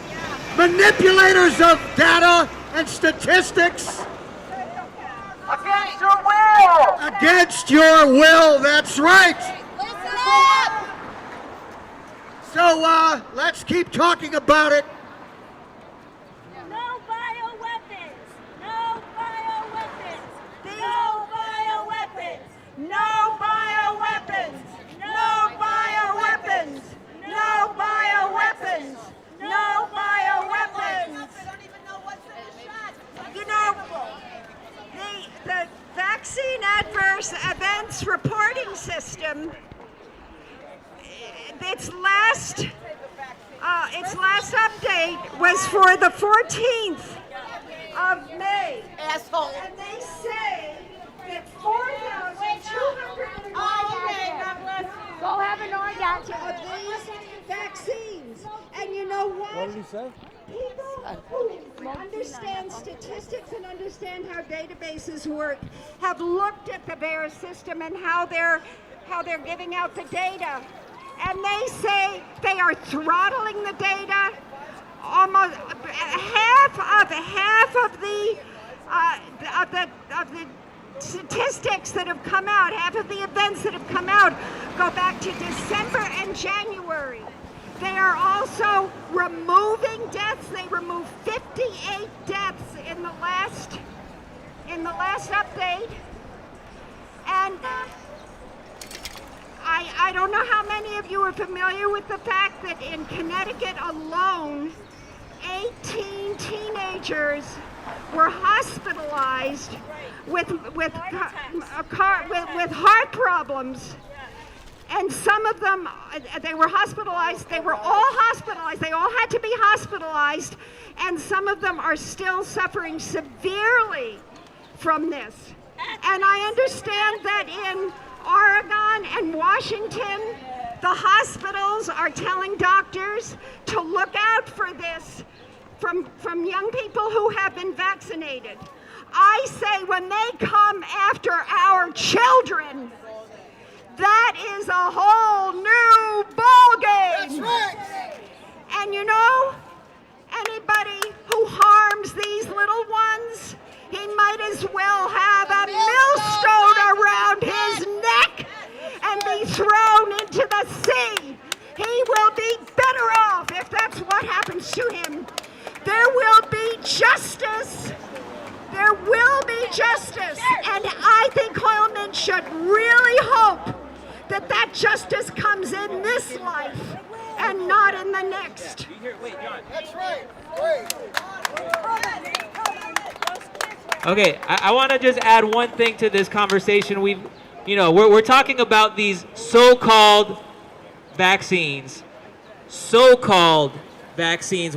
manipulators of data and statistics. Against your will! Against your will, that's right. Listen up! So let's keep talking about it. No bioweapons! No bioweapons! No bioweapons! No bioweapons! No bioweapons! No bioweapons! No bioweapons! You know, the vaccine adverse events reporting system, its last update was for the 14th of May. Asshole. And they say that 4,200 Go have an orgasm. of these vaccines. And you know what? What did he say? People who understand statistics and understand how databases work have looked at the VAERS system and how they're giving out the data. And they say they are throttling the data. Almost half of the statistics that have come out, half of the events that have come out, go back to December and January. They are also removing deaths. They removed 58 deaths in the last update. And I don't know how many of you are familiar with the fact that in Connecticut alone, 18 teenagers were hospitalized with heart problems. And some of them, they were hospitalized. They were all hospitalized. They all had to be hospitalized. And some of them are still suffering severely from this. And I understand that in Oregon and Washington, the hospitals are telling doctors to look out for this from young people who have been vaccinated. I say when they come after our children, that is a whole new ballgame. That's right. And you know, anybody who harms these little ones, he might as well have a millstone around his neck and be thrown into the sea. He will be better off if that's what happens to him. There will be justice. There will be justice. And I think Hoylman should really hope that that justice comes in this life and not in the next. That's right. Okay, I want to just add one thing to this conversation. We're talking about these so-called vaccines,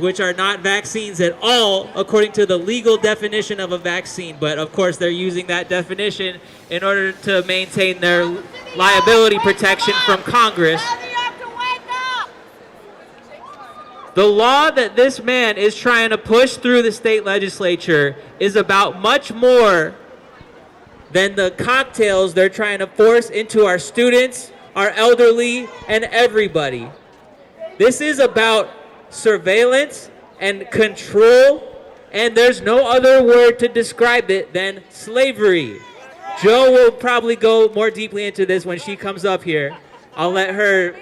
which are not vaccines at all, according to the legal definition of a vaccine. But of course, they're using that definition in order to maintain their liability protection from Congress. The law that this man is trying to push through the state legislature is about much more than the cocktails they're trying to force into our students, our elderly, and everybody. This is about surveillance and control, and there's no other word to describe it than slavery. Joe will probably go more deeply into this when she comes up here. I'll let her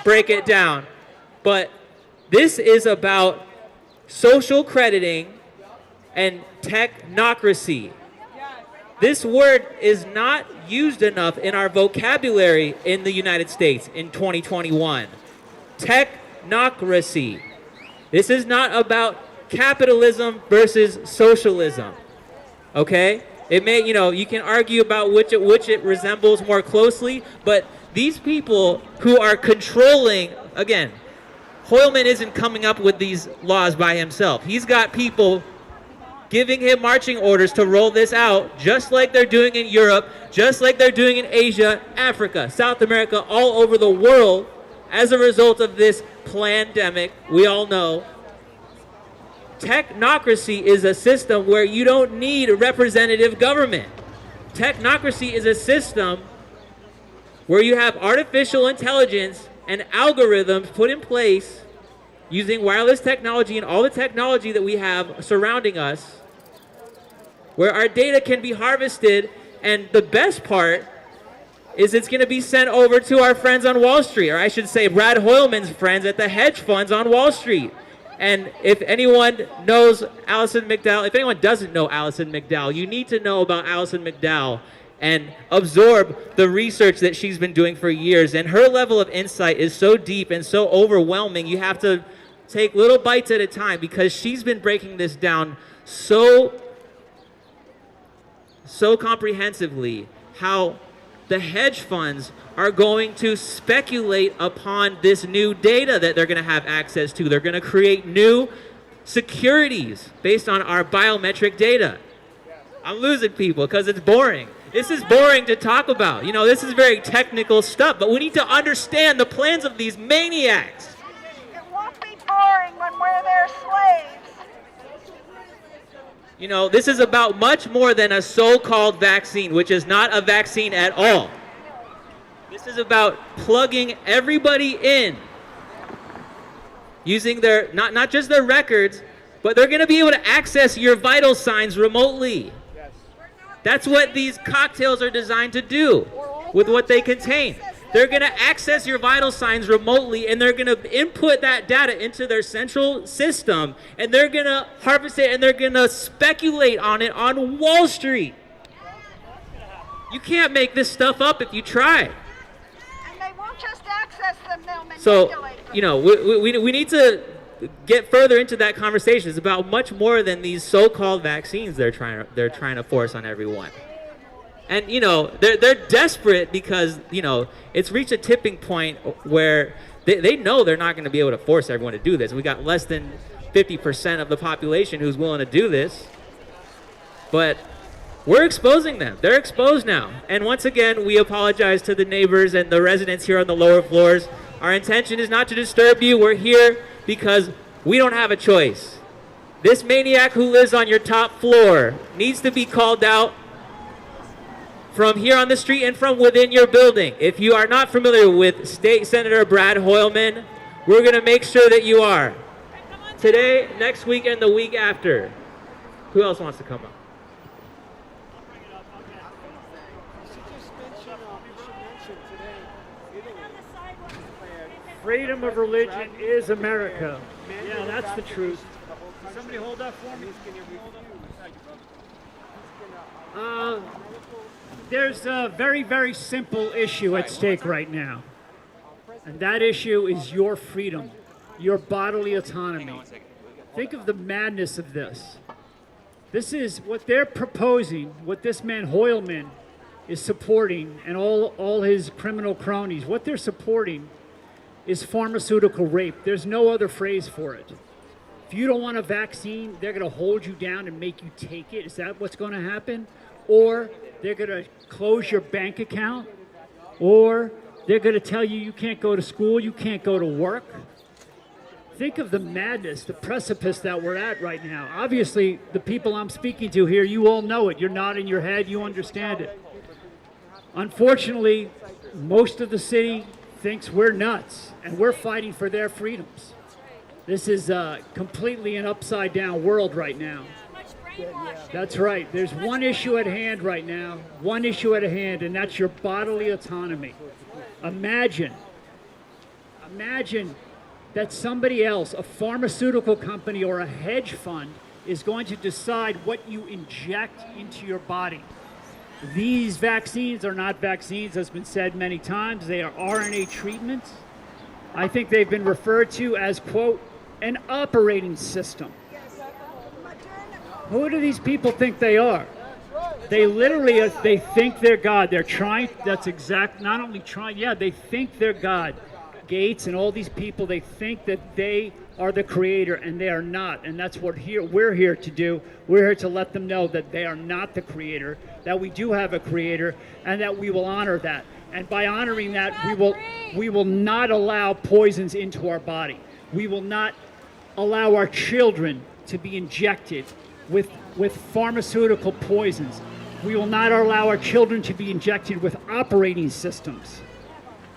break it down. But this is about social crediting and technocracy. This word is not used enough in our vocabulary in the United States in 2021. Technocracy. This is not about capitalism versus socialism. Okay? It may, you can argue about which it resembles more closely, but these people who are controlling, again, Hoylman isn't coming up with these laws by himself. He's got people giving him marching orders to roll this out, just like they're doing in Europe, just like they're doing in Asia, Africa, South America, all over the world, as a result of this pandemic. We all know technocracy is a system where you don't need a representative government. Technocracy is a system where you have artificial intelligence and algorithms put in place using wireless technology and all the technology that we have surrounding us, where our data can be harvested, and the best part is it's going to be sent over to our friends on Wall Street, or I should say Brad Hoylman's friends at the hedge funds on Wall Street. And if anyone knows Alison McDowell, if anyone doesn't know Alison McDowell, you need to know about Alison McDowell and absorb the research that she's been doing for years. And her level of insight is so deep and so overwhelming, you have to take little bites at a time, because she's been breaking this down so comprehensively, how the hedge funds are going to speculate upon this new data that they're going to have access to. They're going to create new securities based on our biometric data. I'm losing people because it's boring. This is boring to talk about. This is very technical stuff, but we need to understand the plans of these maniacs. It won't be boring when we're their slaves. This is about much more than a so-called vaccine, which is not a vaccine at all. This is about plugging everybody in, using their, not just their records, but they're going to be able to access your vital signs remotely. That's what these cocktails are designed to do with what they contain. They're going to access your vital signs remotely, and they're going to input that data into their central system, and they're going to harvest it, and they're going to speculate on it on Wall Street. You can't make this stuff up if you try. And they won't just access them, they'll So, manipulate them. you know, we need to get further into that conversation. It's about much more than these so-called vaccines they're trying to force on everyone. And you know, they're desperate because, you know, it's reached a tipping point where they know they're not going to be able to force everyone to do this. We got less than 50% of the population who's willing to do this. But we're exposing them. They're exposed now. And once again, we apologize to the neighbors and the residents here on the lower floors. Our intention is not to disturb you. We're here because we don't have a choice. This maniac who lives on your top floor needs to be called out from here on the street and from within your building. If you are not familiar with State Senator Brad Hoylman, we're going to make sure that you are. Today, next week, and the week after. Who else wants to come up? Freedom of religion is America. Yeah, that's the truth. Somebody hold that for me. There's a very, very simple issue at stake right now. And that issue is your freedom, your bodily autonomy. Think of the madness of this. This is what they're proposing, what this man Hoylman is supporting, and all his criminal cronies. What they're supporting is pharmaceutical rape. There's no other phrase for it. If you don't want a vaccine, they're going to hold you down and make you take it. Is that what's going to happen? Or they're going to close your bank account, or they're going to tell you you can't go to school, you can't go to work. Think of the madness, the precipice that we're at right now. Obviously, the people I'm speaking to here, you all know it. You're nodding your head, you understand it. Unfortunately, most of the city thinks we're nuts, and we're fighting for their freedoms. This is completely an upside-down world right now. That's right. There's one issue at hand right now, one issue at hand, and that's your bodily autonomy. Imagine that somebody else, a pharmaceutical company or a hedge fund, is going to decide what you inject into your body. These vaccines are not vaccines, as has been said many times. They are RNA treatments. I think they've been referred to as, quote, an operating system. Who do these people think they are? They literally, they think they're God. They're trying, that's exact, not only trying, yeah, they think they're God. Gates and all these people, they think that they are the creator, and they are not. And that's what we're here to do. We're here to let them know that they are not the creator, that we do have a creator, and that we will honor that. And by honoring that, we will not allow poisons into our body. We will not allow our children to be injected with pharmaceutical poisons. We will not allow our children to be injected with operating systems.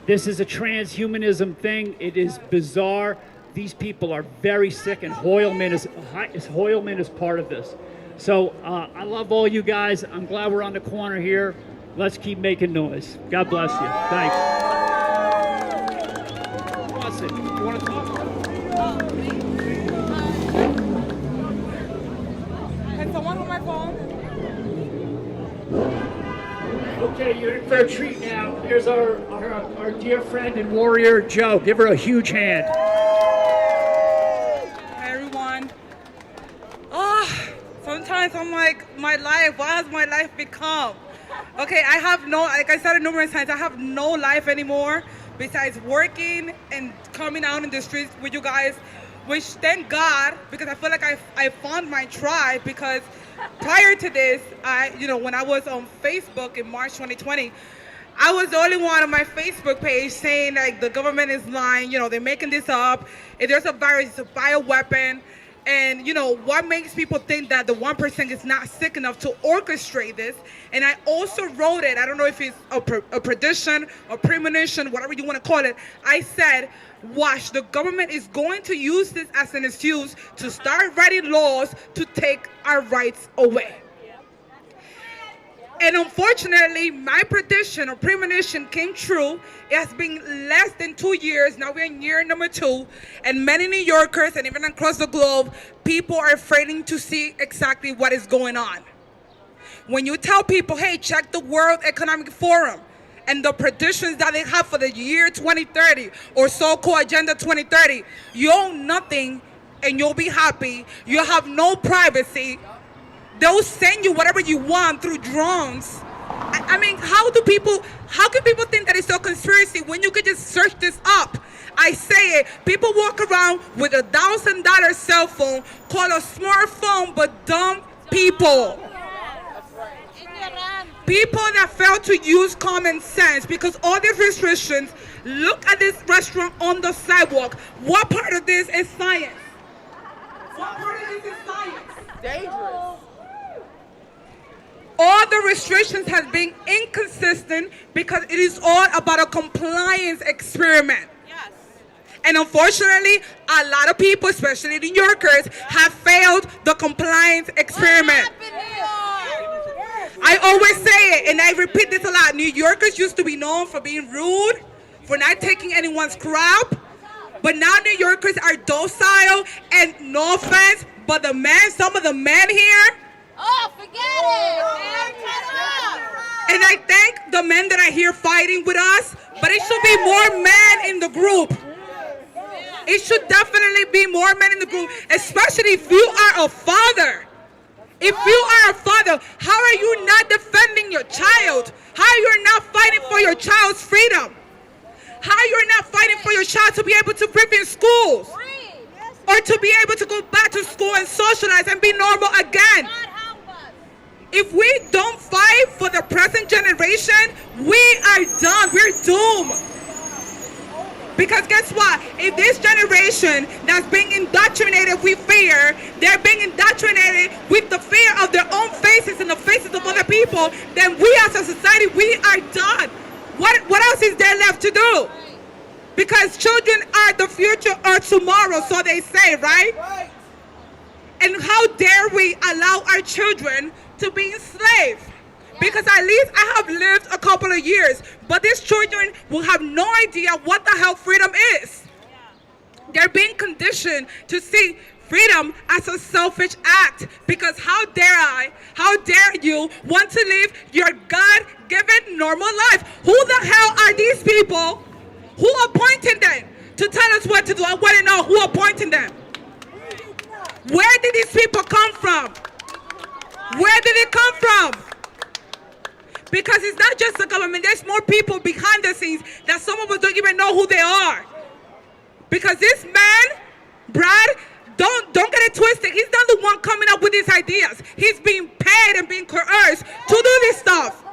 This is a transhumanism thing. It is bizarre. These people are very sick, and Hoylman is part of this. So I love all you guys. I'm glad we're on the corner here. Let's keep making noise. God bless you. Thanks. Listen, you want to talk? Can someone hold my phone? Okay, you're in for a treat now. Here's our dear friend and warrior, Joe. Give her a huge hand. Hi, everyone. Sometimes I'm like, my life, what has my life become? Okay, I have no, like I said numerous times, I have no life anymore besides working and coming out in the streets with you guys, which thank God, because I feel like I found my tribe, because prior to this, when I was on Facebook in March 2020, I was the only one on my Facebook page saying like the government is lying, they're making this up. If there's a virus, it's a bioweapon. And what makes people think that the 1% is not sick enough to orchestrate this? And I also wrote it, I don't know if it's a prediction or premonition, whatever you want to call it. I said, watch, the government is going to use this as an excuse to start writing laws to take our rights away. And unfortunately, my prediction or premonition came true. It has been less than 2 years. Now we're in year number 2. And many New Yorkers and even across the globe, people are afraid to see exactly what is going on. When you tell people, hey, check the World Economic Forum, and the predictions that they have for the year 2030 or so-called Agenda 2030, you own nothing and you'll be happy. You'll have no privacy. They'll send you whatever you want through drones. I mean, how can people think that it's a conspiracy when you could just search this up? I say it, people walk around with $1,000 cell phone called a smartphone, but dumb people. People that fail to use common sense because all these restrictions, look at this restaurant on the sidewalk. What part of this is science? What part of this is science? Dangerous. All the restrictions have been inconsistent because it is all about a compliance experiment. Yes. And unfortunately, a lot of people, especially New Yorkers, have failed the compliance experiment. I always say it, and I repeat this a lot. New Yorkers used to be known for being rude, for not taking anyone's crap. But now New Yorkers are docile, and no offense, but some of the men here. Oh, forget it, man. And I thank the men that are here fighting with us, but it should be more men in the group. It should definitely be more men in the group, especially if you are a father. If you are a father, how are you not defending your child? How are you not fighting for your child's freedom? How are you not fighting for your child to be able to live in schools? Or to be able to go back to school and socialize and be normal again? If we don't fight for the present generation, we are done. We're doomed. Because guess what? If this generation that's being indoctrinated with fear, they're being indoctrinated with the fear of their own faces and the faces of other people, then we as a society, we are done. What else is there left to do? Because children are the future or tomorrow, so they say, right? And how dare we allow our children to be enslaved? Because at least I have lived a couple of years, but these children will have no idea what the hell freedom is. They're being conditioned to see freedom as a selfish act, because how dare you want to live your God-given normal life? Who the hell are these people? Who appointed them to tell us what to do? I want to know who appointed them. Where did these people come from? Where did it come from? Because it's not just the government. There's more people behind the scenes that some of us don't even know who they are. Because this man, Brad, don't get it twisted. He's not the one coming up with these ideas. He's being paid and being coerced to do this stuff.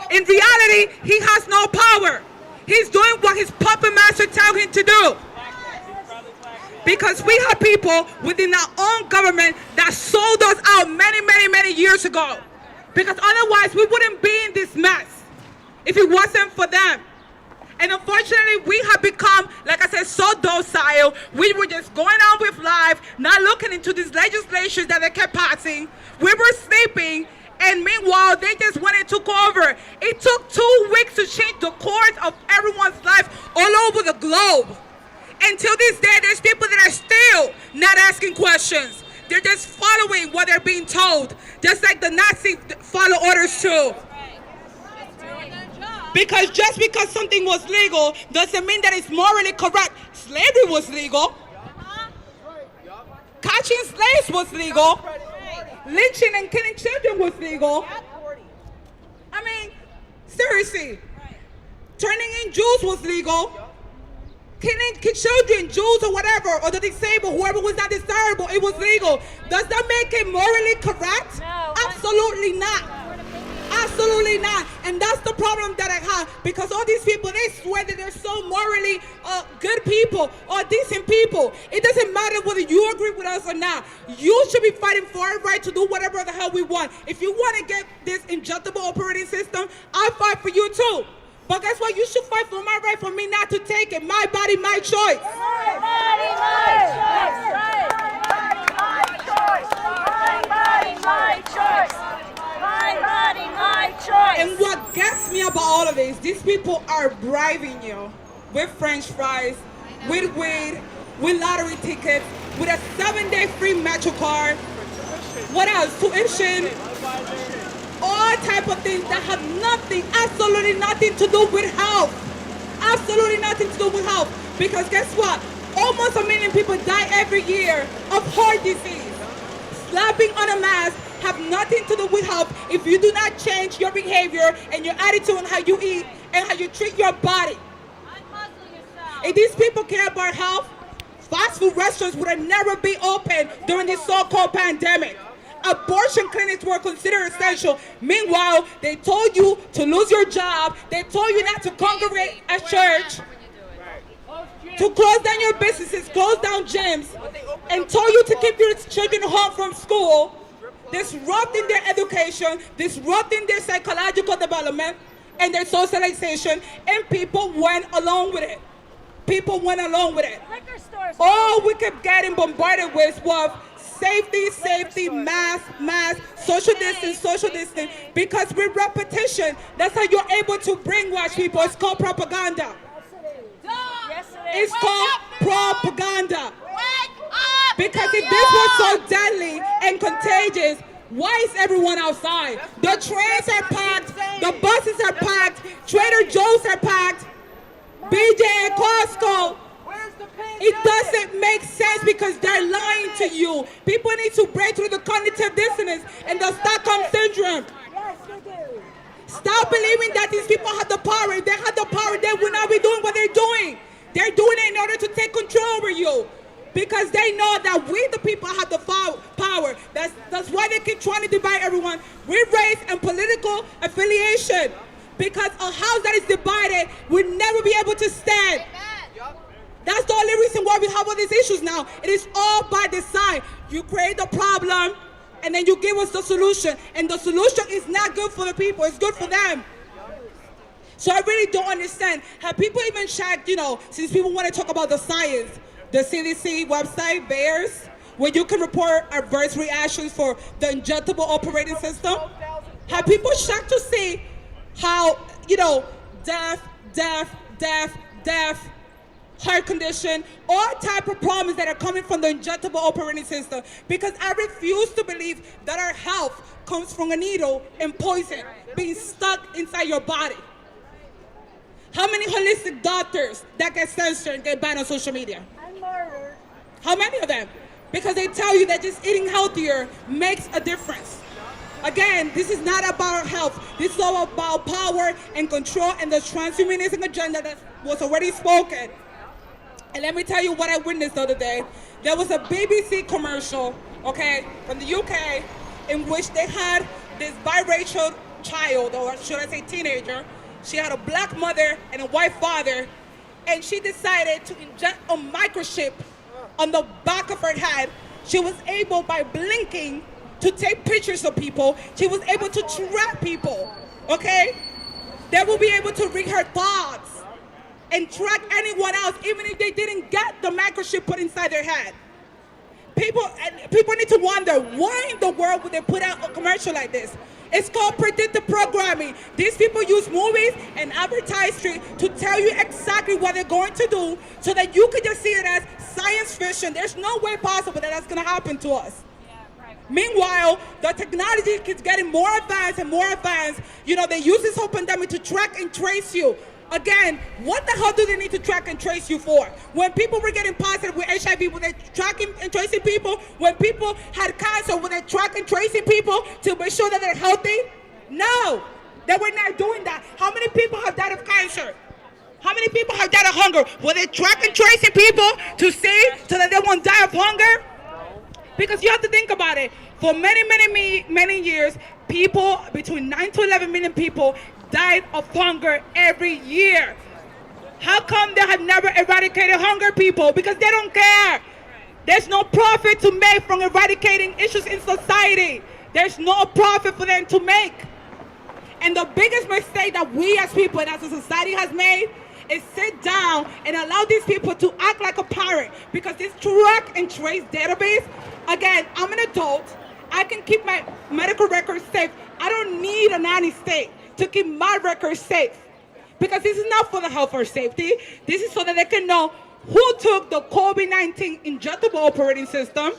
In reality, he has no power. He's doing what his puppet master tells him to do. Because we have people within our own government that sold us out many years ago. Because otherwise we wouldn't be in this mess if it wasn't for them. And unfortunately, we have become, like I said, so docile. We were just going on with life, not looking into these legislations that they kept passing. We were sleeping, and meanwhile, they just went and took over. It took 2 weeks to change the course of everyone's life all over the globe. Until this day, there's people that are still not asking questions. They're just following what they're being told, just like the Nazis follow orders too. Because just because something was legal doesn't mean that it's morally correct. Slavery was legal. Catching slaves was legal. Lynching and killing children was legal. I mean, seriously. Turning in Jews was legal. Killing children, Jews or whatever, or the disabled, whoever was not desirable, it was legal. Does that make it morally correct? No. Absolutely not. Absolutely not. And that's the problem that I have, because all these people, they swear that they're so morally good people or decent people. It doesn't matter whether you agree with us or not. You should be fighting for our right to do whatever the hell we want. If you want to get this injustible operating system, I'll fight for you too. But guess what? You should fight for my right for me not to take it. My body, my choice. My body, my choice. My choice. My body, my choice. My body, my choice. And what gets me about all of this, these people are bribing you with French fries, with weed, with lottery tickets, with a 7-day free Metro card. What else? Tuition. all type of things that have nothing, absolutely nothing to do with health. Absolutely nothing to do with health. Because guess what? Almost 1 million people die every year of heart disease. Slapping on a mask have nothing to do with health if you do not change your behavior and your attitude on how you eat and how you treat your body. If these people care about health, fast food restaurants would have never be open during this so-called pandemic. Abortion clinics were considered essential. Meanwhile, they told you to lose your job. They told you not to congregate at church, to close down your businesses, close down gyms, and told you to keep your children home from school, disrupting their education, disrupting their psychological development and their socialization, and people went along with it. People went along with it. All we kept getting bombarded with was safety, mask, social distance, because with repetition, that's how you're able to brainwash people. It's called propaganda. It's called propaganda. Because if this was so deadly and contagious, why is everyone outside? The trains are packed, the buses are packed, Trader Joe's are packed, BJ and Costco. It doesn't make sense because they're lying to you. People need to break through the cognitive dissonance and the Stockholm syndrome. Stop believing that these people have the power. If they had the power, they would not be doing what they're doing. They're doing it in order to take control over you. Because they know that we, the people, have the power. That's why they keep trying to divide everyone with race and political affiliation. Because a house that is divided will never be able to stand. That's the only reason why we have all these issues now. It is all by design. You create the problem, and then you give us the solution. And the solution is not good for the people. It's good for them. So I really don't understand. Have people even checked, since people want to talk about the science, the CDC website, VAERS, where you can report adverse reactions for the injectable operating system? Have people checked to see how, death, heart condition, all type of problems that are coming from the injectable operating system? Because I refuse to believe that our health comes from a needle and poison being stuck inside your body. How many holistic doctors that get censored and get banned on social media? How many of them? Because they tell you that just eating healthier makes a difference. Again, this is not about health. This is all about power and control and the transhumanism agenda that was already spoken. And let me tell you what I witnessed the other day. There was a BBC commercial, from the UK, in which they had this biracial child, or should I say teenager. She had a black mother and a white father, and she decided to inject a microchip on the back of her head. She was able, by blinking, to take pictures of people. She was able to track people, They will be able to read her thoughts and track anyone else, even if they didn't get the microchip put inside their head. People need to wonder, why in the world would they put out a commercial like this? It's called predictive programming. These people use movies and advertising to tell you exactly what they're going to do so that you can just see it as science fiction. There's no way possible that that's going to happen to us. Meanwhile, the technology keeps getting more advanced and more advanced. They use this whole pandemic to track and trace you. Again, what the hell do they need to track and trace you for? When people were getting positive with HIV, were they tracking and tracing people? When people had cancer, were they tracking and tracing people to make sure that they're healthy? No, they were not doing that. How many people have died of cancer? How many people have died of hunger? Were they tracking and tracing people to see so that they won't die of hunger? Because you have to think about it. For many years, people, between 9 to 11 million people, died of hunger every year. How come they have never eradicated hunger, people? Because they don't care. There's no profit to make from eradicating issues in society. There's no profit for them to make. And the biggest mistake that we as people and as a society has made is sit down and allow these people to act like a parent. Because this track and trace database, again, I'm an adult. I can keep my medical records safe. I don't need a nanny state to keep my records safe. Because this is not for the health or safety. This is so that they can know who took the COVID-19 injectable operating system,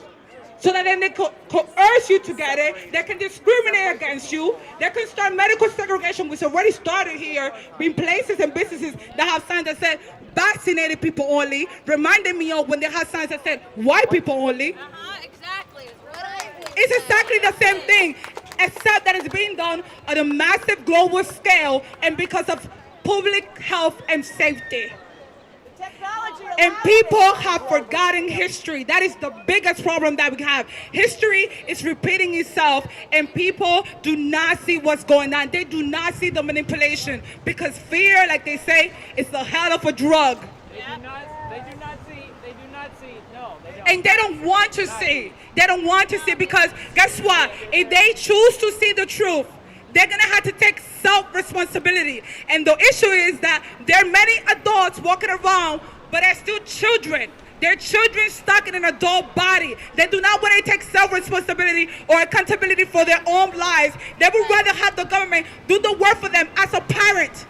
so that then they coerce you to get it. They can discriminate against you. They can start medical segregation, which already started here in places and businesses that have signs that said vaccinated people only, reminding me of when they had signs that said white people only. Exactly. It's exactly the same thing, except that it's being done on a massive global scale and because of public health and safety. And people have forgotten history. That is the biggest problem that we have. History is repeating itself, and people do not see what's going on. They do not see the manipulation, because fear, like they say, is the hell of a drug. They do not see. No, they don't. And they don't want to see. They don't want to see, because guess what? If they choose to see the truth, they're gonna have to take self-responsibility. And the issue is that there are many adults walking around, but they're still children. They're children stuck in an adult body. They do not want to take self-responsibility or accountability for their own lives. They would rather have the government do the work for them as a parent.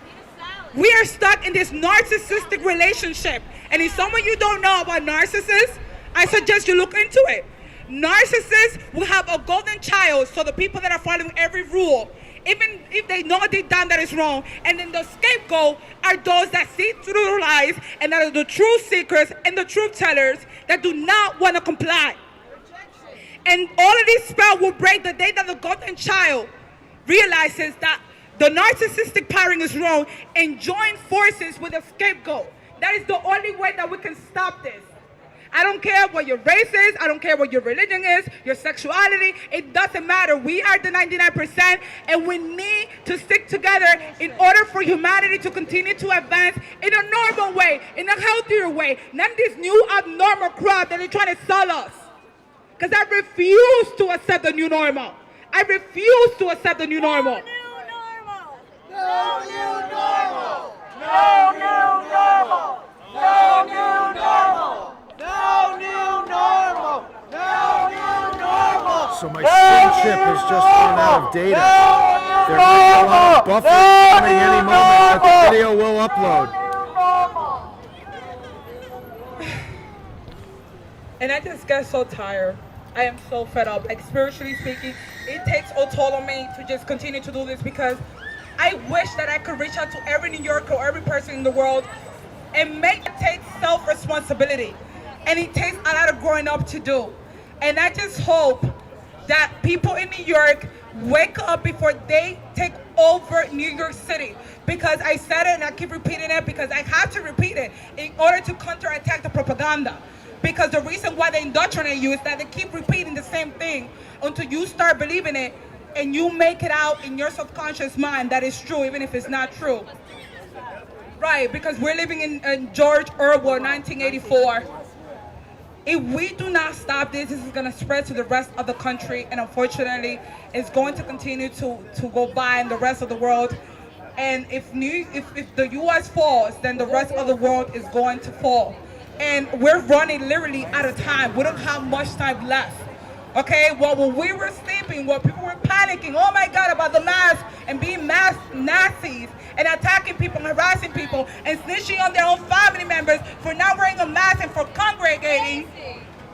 We are stuck in this narcissistic relationship. And if some of you don't know about narcissists, I suggest you look into it. Narcissists will have a golden child, so the people that are following every rule, even if they know deep down that is wrong, and then the scapegoat are those that see through the lies and that are the truth seekers and the truth tellers that do not want to comply. And all of this spell will break the day that the golden child realizes that the narcissistic parent is wrong and join forces with the scapegoat. That is the only way that we can stop this. I don't care what your race is, I don't care what your religion is, your sexuality, it doesn't matter. We are the 99%, and we need to stick together in order for humanity to continue to advance in a normal way, in a healthier way, not this new abnormal crap that they're trying to sell us. Because I refuse to accept the new normal. I refuse to accept the new normal. No new normal! No new normal! No new normal! No new normal! No new normal! So my spin chip has just run out of data. There might be a lot of buffer coming any moment, but the video will upload. And I just get so tired. I am so fed up. Like, spiritually speaking, it takes a toll on me to just continue to do this, because I wish that I could reach out to every New Yorker or every person in the world and make it take self-responsibility. And it takes a lot of growing up to do. And I just hope that people in New York wake up before they take over New York City. Because I said it and I keep repeating it because I have to repeat it in order to counterattack the propaganda. Because the reason why they indoctrinate you is that they keep repeating the same thing until you start believing it and you make it out in your subconscious mind that it's true, even if it's not true. Right, because we're living in George Orwell, 1984. If we do not stop this, this is going to spread to the rest of the country, and unfortunately, it's going to continue to go by in the rest of the world. And if the U.S. falls, then the rest of the world is going to fall. And we're running literally out of time. We don't have much time left. Okay, well, when we were sleeping, while people were panicking, oh my God, about the mask and being mask Nazis and attacking people and harassing people and snitching on their own family members for not wearing a mask and for congregating,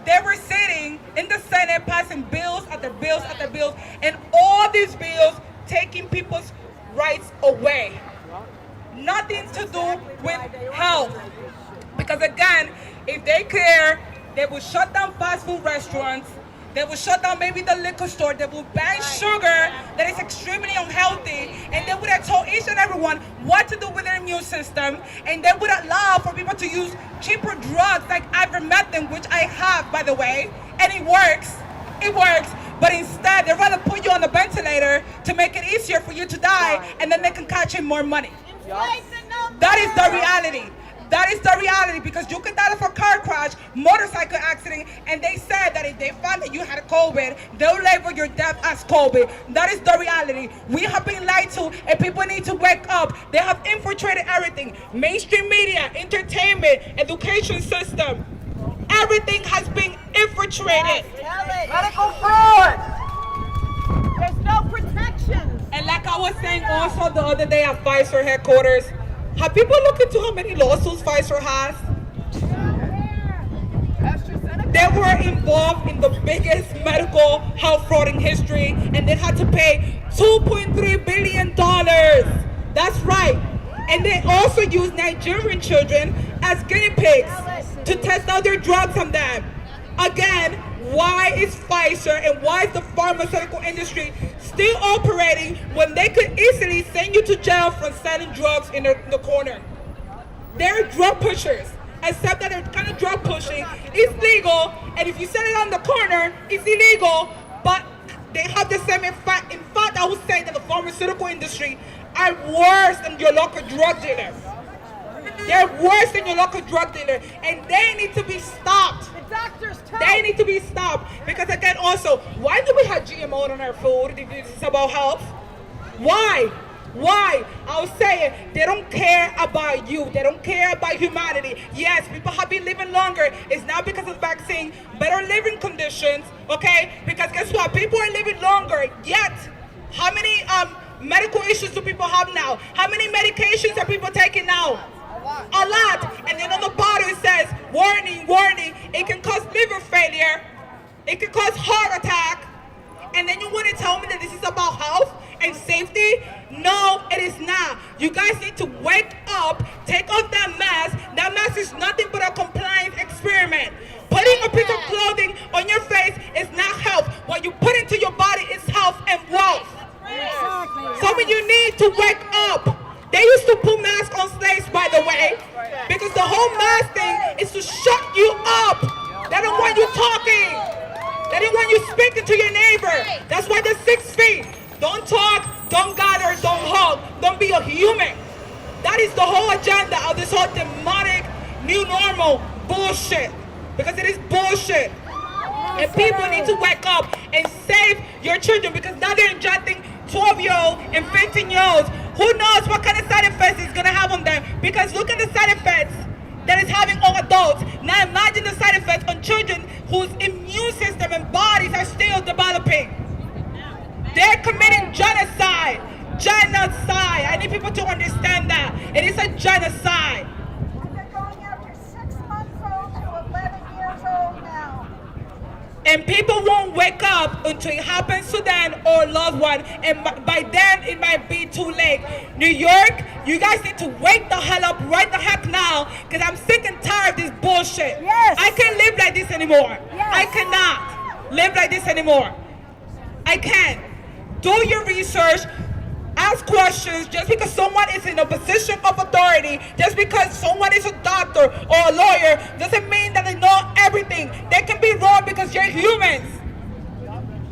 they were sitting in the Senate passing bills after bills after bills, and all these bills taking people's rights away. Nothing to do with health. Because again, if they care, they will shut down fast food restaurants. They will shut down maybe the liquor store. They will ban sugar that is extremely unhealthy. And they would have told each and everyone what to do with their immune system. And they would allow for people to use cheaper drugs like ivermectin, which I have, by the way. And it works. It works. But instead, they'd rather put you on the ventilator to make it easier for you to die. And then they can catch in more money. That is the reality. That is the reality, because you can die of a car crash, motorcycle accident, and they said that if they find that you had COVID, they'll label your death as COVID. That is the reality. We have been lied to, and people need to wake up. They have infiltrated everything. Mainstream media, entertainment, education system. Everything has been infiltrated. Medical fraud! There's no protection. And like I was saying also the other day at Pfizer headquarters, have people looked into how many lawsuits Pfizer has? AstraZeneca They were involved in the biggest medical health fraud in history, and they had to pay $2.3 billion. That's right. And they also used Nigerian children as guinea pigs to test out their drugs on them. Again, why is Pfizer and why is the pharmaceutical industry still operating when they could easily send you to jail for selling drugs in the corner? They're drug pushers, except that they're kind of drug pushing. It's legal, and if you sell it on the corner, it's illegal, but they have the same effect. In fact, I would say that the pharmaceutical industry are worse than your local drug dealer. They're worse than your local drug dealer, and they need to be stopped. The doctors too. They need to be stopped, because again, also, why do we have GMO on our food if it's about health? Why? Why? I was saying, they don't care about you. They don't care about humanity. Yes, people have been living longer. It's not because of the vaccine. Better living conditions, okay? Because guess what? People are living longer, yet how many medical issues do people have now? How many medications are people taking now? A lot. And then on the bottom it says, warning, warning, it can cause liver failure. It can cause heart attack. And then you want to tell me that this is about health and safety? No, it is not. You guys need to wake up, take off that mask. That mask is nothing but a compliance experiment. Putting a piece of clothing on your face is not health. What you put into your body is health and wealth. Some of you need to wake up. They used to put masks on slaves, by the way, because the whole mask thing is to shut you up. They don't want you talking. They don't want you speaking to your neighbor. That's why they're 6 feet. Don't talk, don't gather, don't hug, don't be a human. That is the whole agenda of this whole demonic new normal bullshit. Because it is bullshit. And people need to wake up and save your children, because now they're injecting 12-year-olds and 15-year-olds. Who knows what kind of side effects it's going to have on them? Because look at the side effects that it's having on adults. Now imagine the side effects on children whose immune system and bodies are still developing. They're committing genocide. Genocide. I need people to understand that. It is a genocide. And they're going after 6 months old to 11 years old now. And people won't wake up until it happens to them or a loved one. And by then, it might be too late. New York, you guys need to wake the hell up right the heck now, because I'm sick and tired of this bullshit. Yes. I can't live like this anymore. Yes. I cannot live like this anymore. I can't. Do your research. Ask questions. Just because someone is in a position of authority, just because someone is a doctor or a lawyer, doesn't mean that they know everything. They can be wrong because you're humans.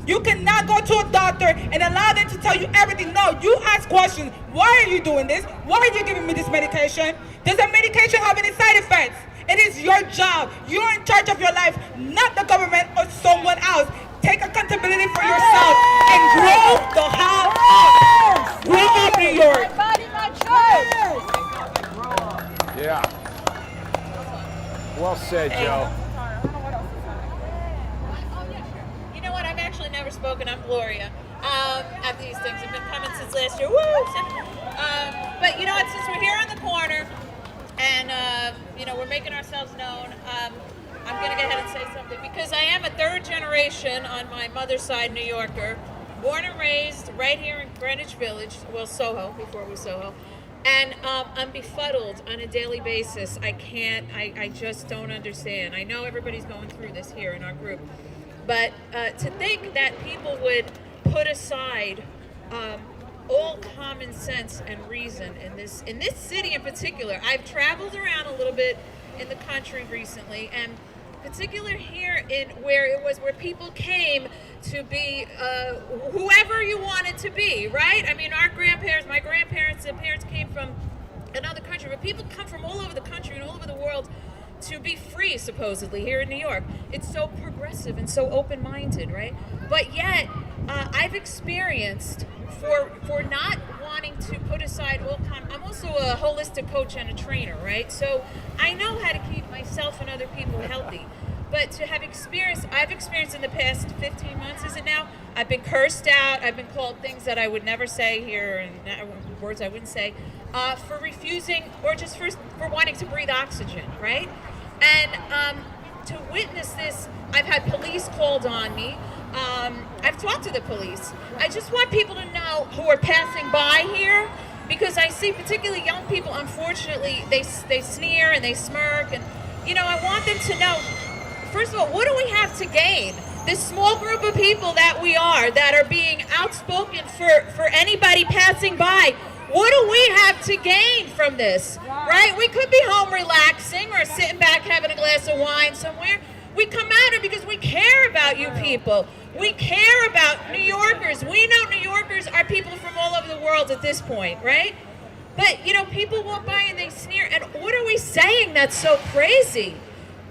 You cannot go to a doctor and allow them to tell you everything. No, you ask questions. Why are you doing this? Why are you giving me this medication? Does the medication have any side effects? It is your job. You're in charge of your life, not the government or someone else. Take accountability for yourself and grow the hell up. Grow up, New York. My body, my choice. Yeah. Well said, Joe. You know what? I've actually never spoken. I'm Gloria. At these things, I've been coming since last year. Woo! But you know what? Since we're here on the corner, and you know, we're making ourselves known, I'm going to go ahead and say something, because I am a 3rd generation on my mother's side New Yorker, born and raised right here in Greenwich Village, well, Soho, before it was Soho, and I'm befuddled on a daily basis. I just don't understand. I know everybody's going through this here in our group, but to think that people would put aside all common sense and reason in this city in particular. I've traveled around a little bit in the country recently, and particular here in where people came to be whoever you wanted to be, right? I mean, my grandparents and parents came from another country, but people come from all over the country and all over the world to be free, supposedly, here in New York. It's so progressive and so open-minded, right? But yet, I've experienced for not wanting to put aside all I'm also a holistic coach and a trainer, right? So I know how to keep myself and other people healthy. But to have I've experienced in the past 15 months, is it now? I've been cursed out. I've been called things that I would never say here, and words I wouldn't say, for refusing or just for wanting to breathe oxygen, right? And to witness this. I've had police called on me. I've talked to the police. I just want people to know who are passing by here, because I see particularly young people, unfortunately, they sneer and they smirk, and I want them to know, first of all, what do we have to gain? This small group of people that we are, that are being outspoken for anybody passing by, what do we have to gain from this, right? We could be home relaxing or sitting back having a glass of wine somewhere. We come out here because we care about you people. We care about New Yorkers. We know New Yorkers are people from all over the world at this point, right? But, people walk by and they sneer, and what are we saying that's so crazy?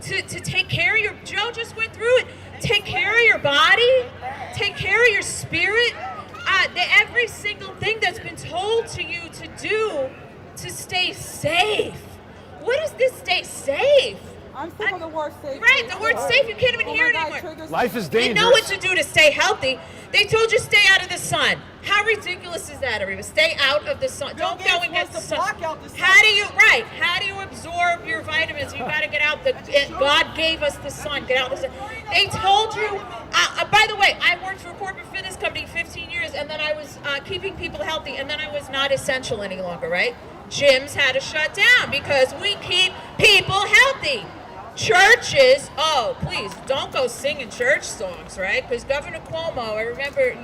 To take care of Joe just went through it. Take care of your body, take care of your spirit. Every single thing that's been told to you to do to stay safe. What is this stay safe? I'm sick of the word safe. Right, the word safe, you can't even hear it anymore. Life is They dangerous. know what to do to stay healthy. They told you stay out of the sun. How ridiculous is that, everyone? Stay out of the sun. Don't go and get the sun. How do you absorb your vitamins? You got to get out. God gave us the sun. Get out of the sun. They told you. By the way, I worked for a corporate fitness company 15 years, and then I was keeping people healthy, and then I was not essential any longer, right? Gyms had to shut down because we keep people healthy. Churches, oh, please, don't go singing church songs, right? Because Governor Cuomo, I remember,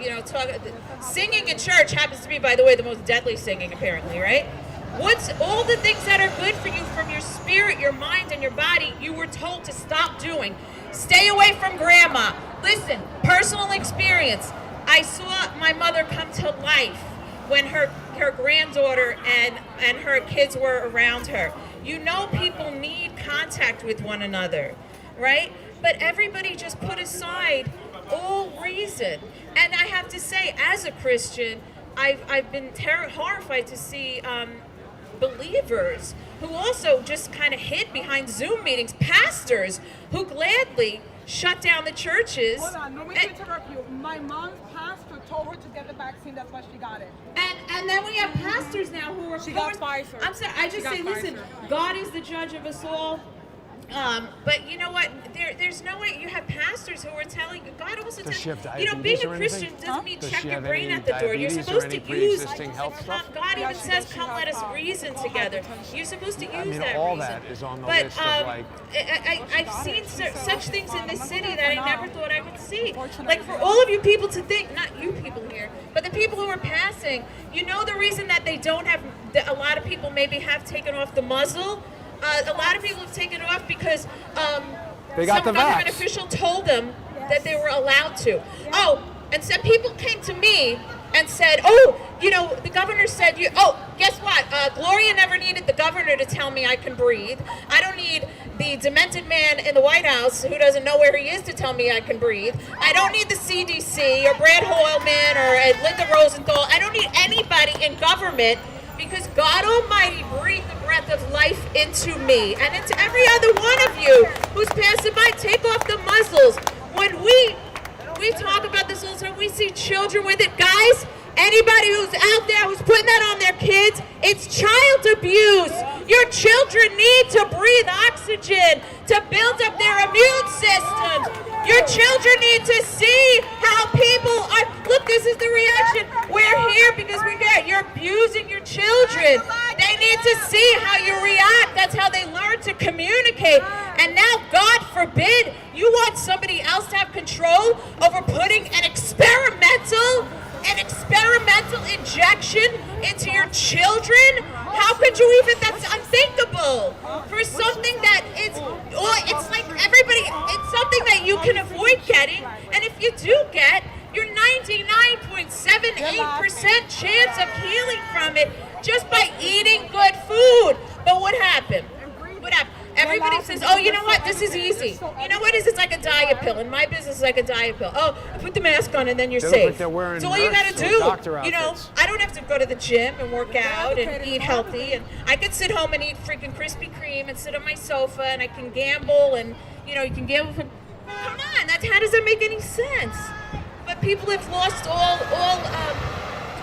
singing in church happens to be, by the way, the most deadly singing, apparently, right? What's all the things that are good for you from your spirit, your mind, and your body, you were told to stop doing. Stay away from grandma. Listen, personal experience. I saw my mother come to life when her granddaughter and her kids were around her. People need contact with one another, right? But everybody just put aside all reason. And I have to say, as a Christian, I've been horrified to see believers who also just kind of hid behind Zoom meetings, pastors who gladly shut down the churches. Hold on, let me interrupt you. My mom's pastor told her to get the vaccine, that's why she got it. And then we have pastors now who are got Pfizer. I'm sorry, I just say, listen, God is the judge of us all. But you know what? There's no way. You have pastors who are telling God also tells being a Christian doesn't mean check your brain at the door. You're supposed to use God even says, "Come, let us reason together." You're supposed to use that all reason. that is on the But list of like. I've seen such things in this city that I never thought I would see. Like for all of you people to think, not you people here, but the people who are passing. The reason that they don't have a lot of people maybe have taken off the muzzle. A lot of people have taken it off because They got some the government vax. official told them that they were allowed to. Oh, and some people came to me and said, the governor said, guess what? Gloria never needed the governor to tell me I can breathe. I don't need the demented man in the White House who doesn't know where he is to tell me I can breathe. I don't need the CDC or Brad Hoylman or Linda Rosenthal. I don't need anybody in government, because God Almighty breathed the breath of life into me and into every other one of you who's passing by. Take off the muzzles. When we talk about this all the time, we see children with it. Guys, anybody who's out there who's putting that on their kids, it's child abuse. Your children need to breathe oxygen to build up their immune systems. Your children need to see how people are. Look, this is the reaction. We're here because you're abusing your children. They need to see how you react. That's how they learn to communicate. And now, God forbid, you want somebody else to have control over putting an experimental injection into your children? How could you even? That's unthinkable. For something that it's like everybody, it's something that you can avoid getting, and if you do get, you're 99.78% chance of healing from it just by eating good food. But what happened? Everybody says, oh, you know what, this is easy. You know what it is? It's like a diet pill. In my business, it's like a diet pill. Oh, put the mask on and then you're safe. It's all you got to do. I don't have to go to the gym and work out and eat healthy. And I could sit home and eat freaking Krispy Kreme and sit on my sofa and I can gamble and, you can gamble for... Come on, how does that make any sense? But people have lost all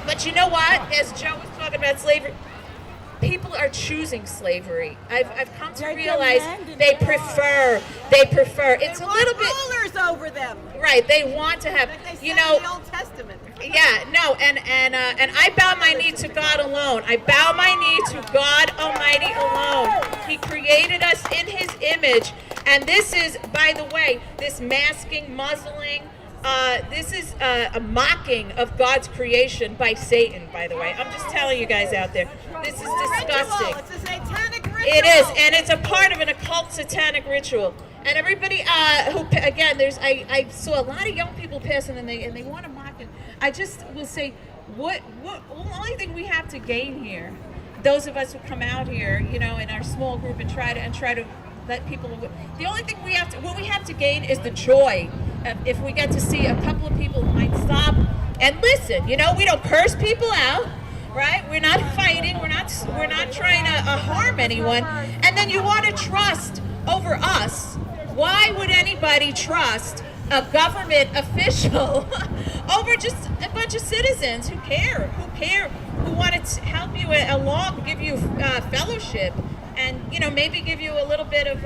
but you know what? As Joe was talking about slavery, people are choosing slavery. I've come to realize they prefer. It's a little bit rulers over them. right. They want to have, you know. The Old Testament. Yeah, no, and I bow my knee to God alone. I bow my knee to God Almighty alone. He created us in His image, and this is, by the way, this masking, muzzling. This is a mocking of God's creation by Satan, by the way. I'm just telling you guys out there. This is disgusting. It's a satanic ritual. It is, and it's a part of an occult satanic ritual. And everybody who, again, I saw a lot of young people passing, and they want to mock it. I just will say, the only thing we have to gain here, those of us who come out here, you know, in our small group and try to let people. The only thing we have to gain is the joy. If we get to see a couple of people who might stop and listen, you know, we don't curse people out, right? We're not fighting. We're not trying to harm anyone. And then you want to trust over us. Why would anybody trust a government official over just a bunch of citizens who care, who want to help you along, give you fellowship, and, you know, maybe give you a little bit of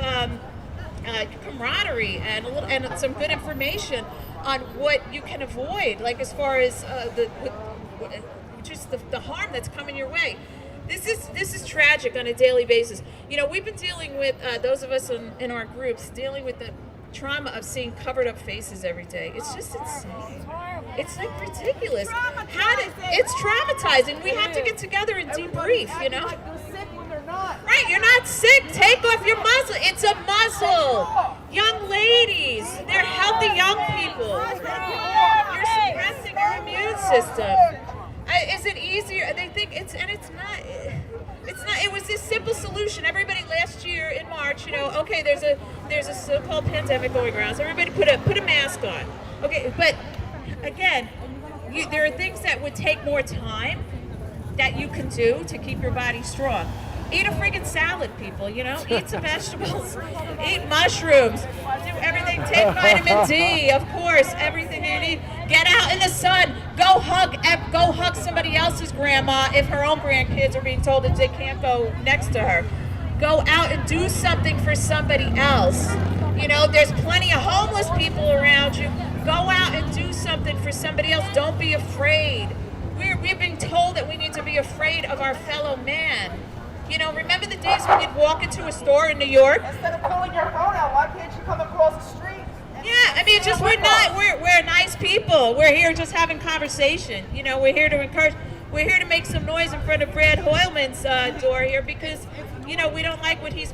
camaraderie and some good information on what you can avoid, like as far as the harm that's coming your way. This is tragic on a daily basis. You know, we've been dealing with those of us in our groups dealing with the trauma of seeing covered up faces every day. It's just insane. It's like ridiculous. It's traumatizing. We have to get together and debrief, you know? Right, you're not sick. Take off your muzzle. It's a muzzle. Young ladies, they're healthy young people. You're suppressing your immune system. Is it easier? They think it's not. It was this simple solution. Everybody last year in March, you know, okay, there's a so-called pandemic going around, so everybody put a mask on. Okay, but again, there are things that would take more time that you can do to keep your body strong. Eat a friggin' salad, people, you know? Eat some vegetables. Eat mushrooms. Do everything. Take vitamin D, of course. Everything you need. Get out in the sun. Go hug somebody else's grandma if her own grandkids are being told that they can't go next to her. Go out and do something for somebody else. You know, there's plenty of homeless people around you. Go out and do something for somebody else. Don't be afraid. We're being told that we need to be afraid of our fellow man. You know, remember the days when you'd walk into a store in New York? Instead of pulling your phone out, why can't you come across the street? Yeah, I mean, just we're nice people. We're here just having conversation. You know, we're here to encourage. We're here to make some noise in front of Brad Hoylman's door here because, you know, we don't like what he's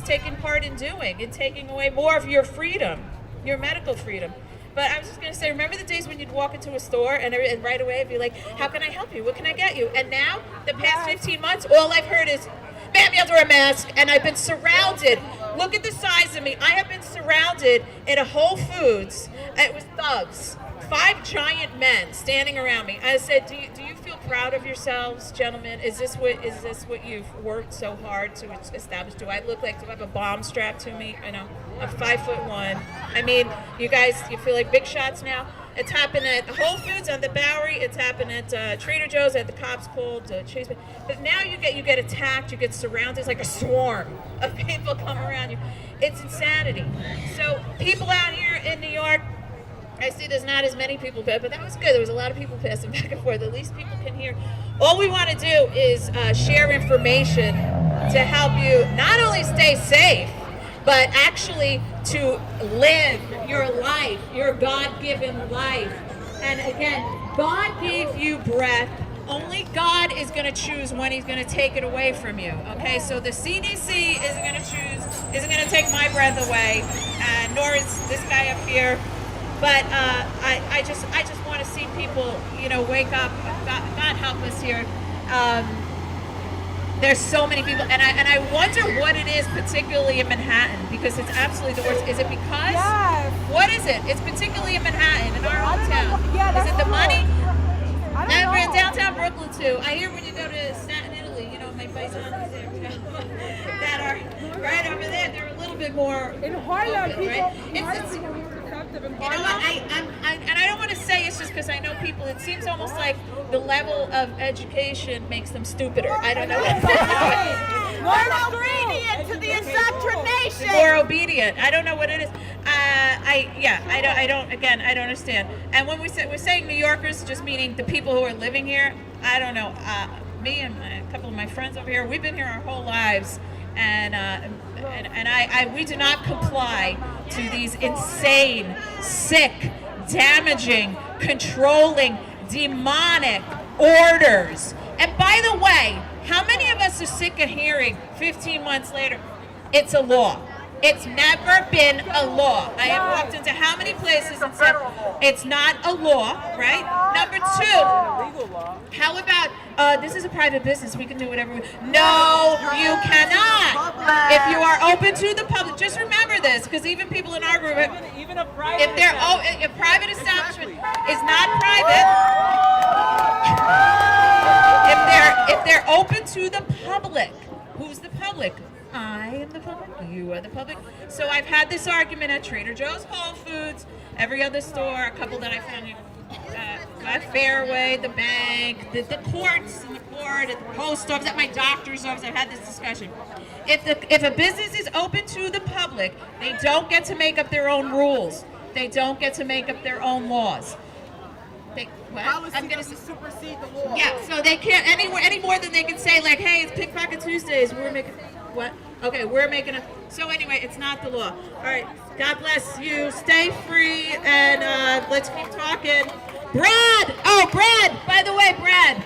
taking part in doing and taking away more of your freedom, your medical freedom. But I was just going to say, remember the days when you'd walk into a store and right away it'd be like, how can I help you? What can I get you? And now, the past 15 months, all I've heard is, ma'am, you have to wear a mask. And I've been surrounded. Look at the size of me. I have been surrounded in a Whole Foods. It was thugs. 5 giant men standing around me. I said, do you feel proud of yourselves, gentlemen? Is this what you've worked so hard to establish? Do I have a bomb strapped to me? I know. I'm 5'1". I mean, you guys, you feel like big shots now? It's happened at Whole Foods on the Bowery. It's happened at Trader Joe's at the cops called Chase. But now you get attacked. You get surrounded. It's like a swarm of people come around you. It's insanity. So people out here in New York, I see there's not as many people, but that was good. There was a lot of people passing back and forth. At least people can hear. All we want to do is share information to help you not only stay safe, but actually to live your life, your God-given life. And again, God gave you breath. Only God is going to choose when He's going to take it away from you. Okay, so the CDC isn't going to take my breath away, nor is this guy up here. But I just want to see people, you know, wake up. God help us here. There's so many people, and I wonder what it is, particularly in Manhattan, because it's absolutely the worst. Is it because? Yes. What is it? It's particularly in Manhattan, in our hometown. Yeah, is it the money? I don't And know. we're in downtown Brooklyn too. I hear when you go to Staten, Italy, you know, my paisanos there that are right over there. They're a little bit more In Hoylman, open, people. right? And I don't want to say it's just because I know people. It seems almost like the level of education makes them stupider. I don't know. More obedient to the indoctrination. More obedient. I don't know what it is. I don't understand. And when we're saying New Yorkers, just meaning the people who are living here. I don't know. Me and a couple of my friends over here, we've been here our whole lives, and we do not comply to these insane, sick, damaging, controlling, demonic orders. And by the way, how many of us are sick of hearing 15 months later, it's a law? It's never been a law. I have walked into how many places and said, it's not a law, right? Number two, how about, this is a private business, we can do whatever we, no, you cannot. If you are open to the public, just remember this, because even people in our group, if they're, a private establishment is not private, if they're open to the public, who's the public? I am the public, you are the public. So I've had this argument at Trader Joe's, Whole Foods, every other store, a couple that I found at Fairway, the bank, the courts, in the court, at the post office, at my doctor's office. I've had this discussion. If a business is open to the public, they don't get to make up their own rules. They don't get to make up their own laws. I'm going to supersede the law. Yeah, so they can't any more than they can say, like, hey, it's Pickpocket Tuesdays. We're making what? Okay, we're making a. So anyway, it's not the law. All right, God bless you. Stay free, and let's keep talking. Brad. Oh, Brad. By the way, Brad,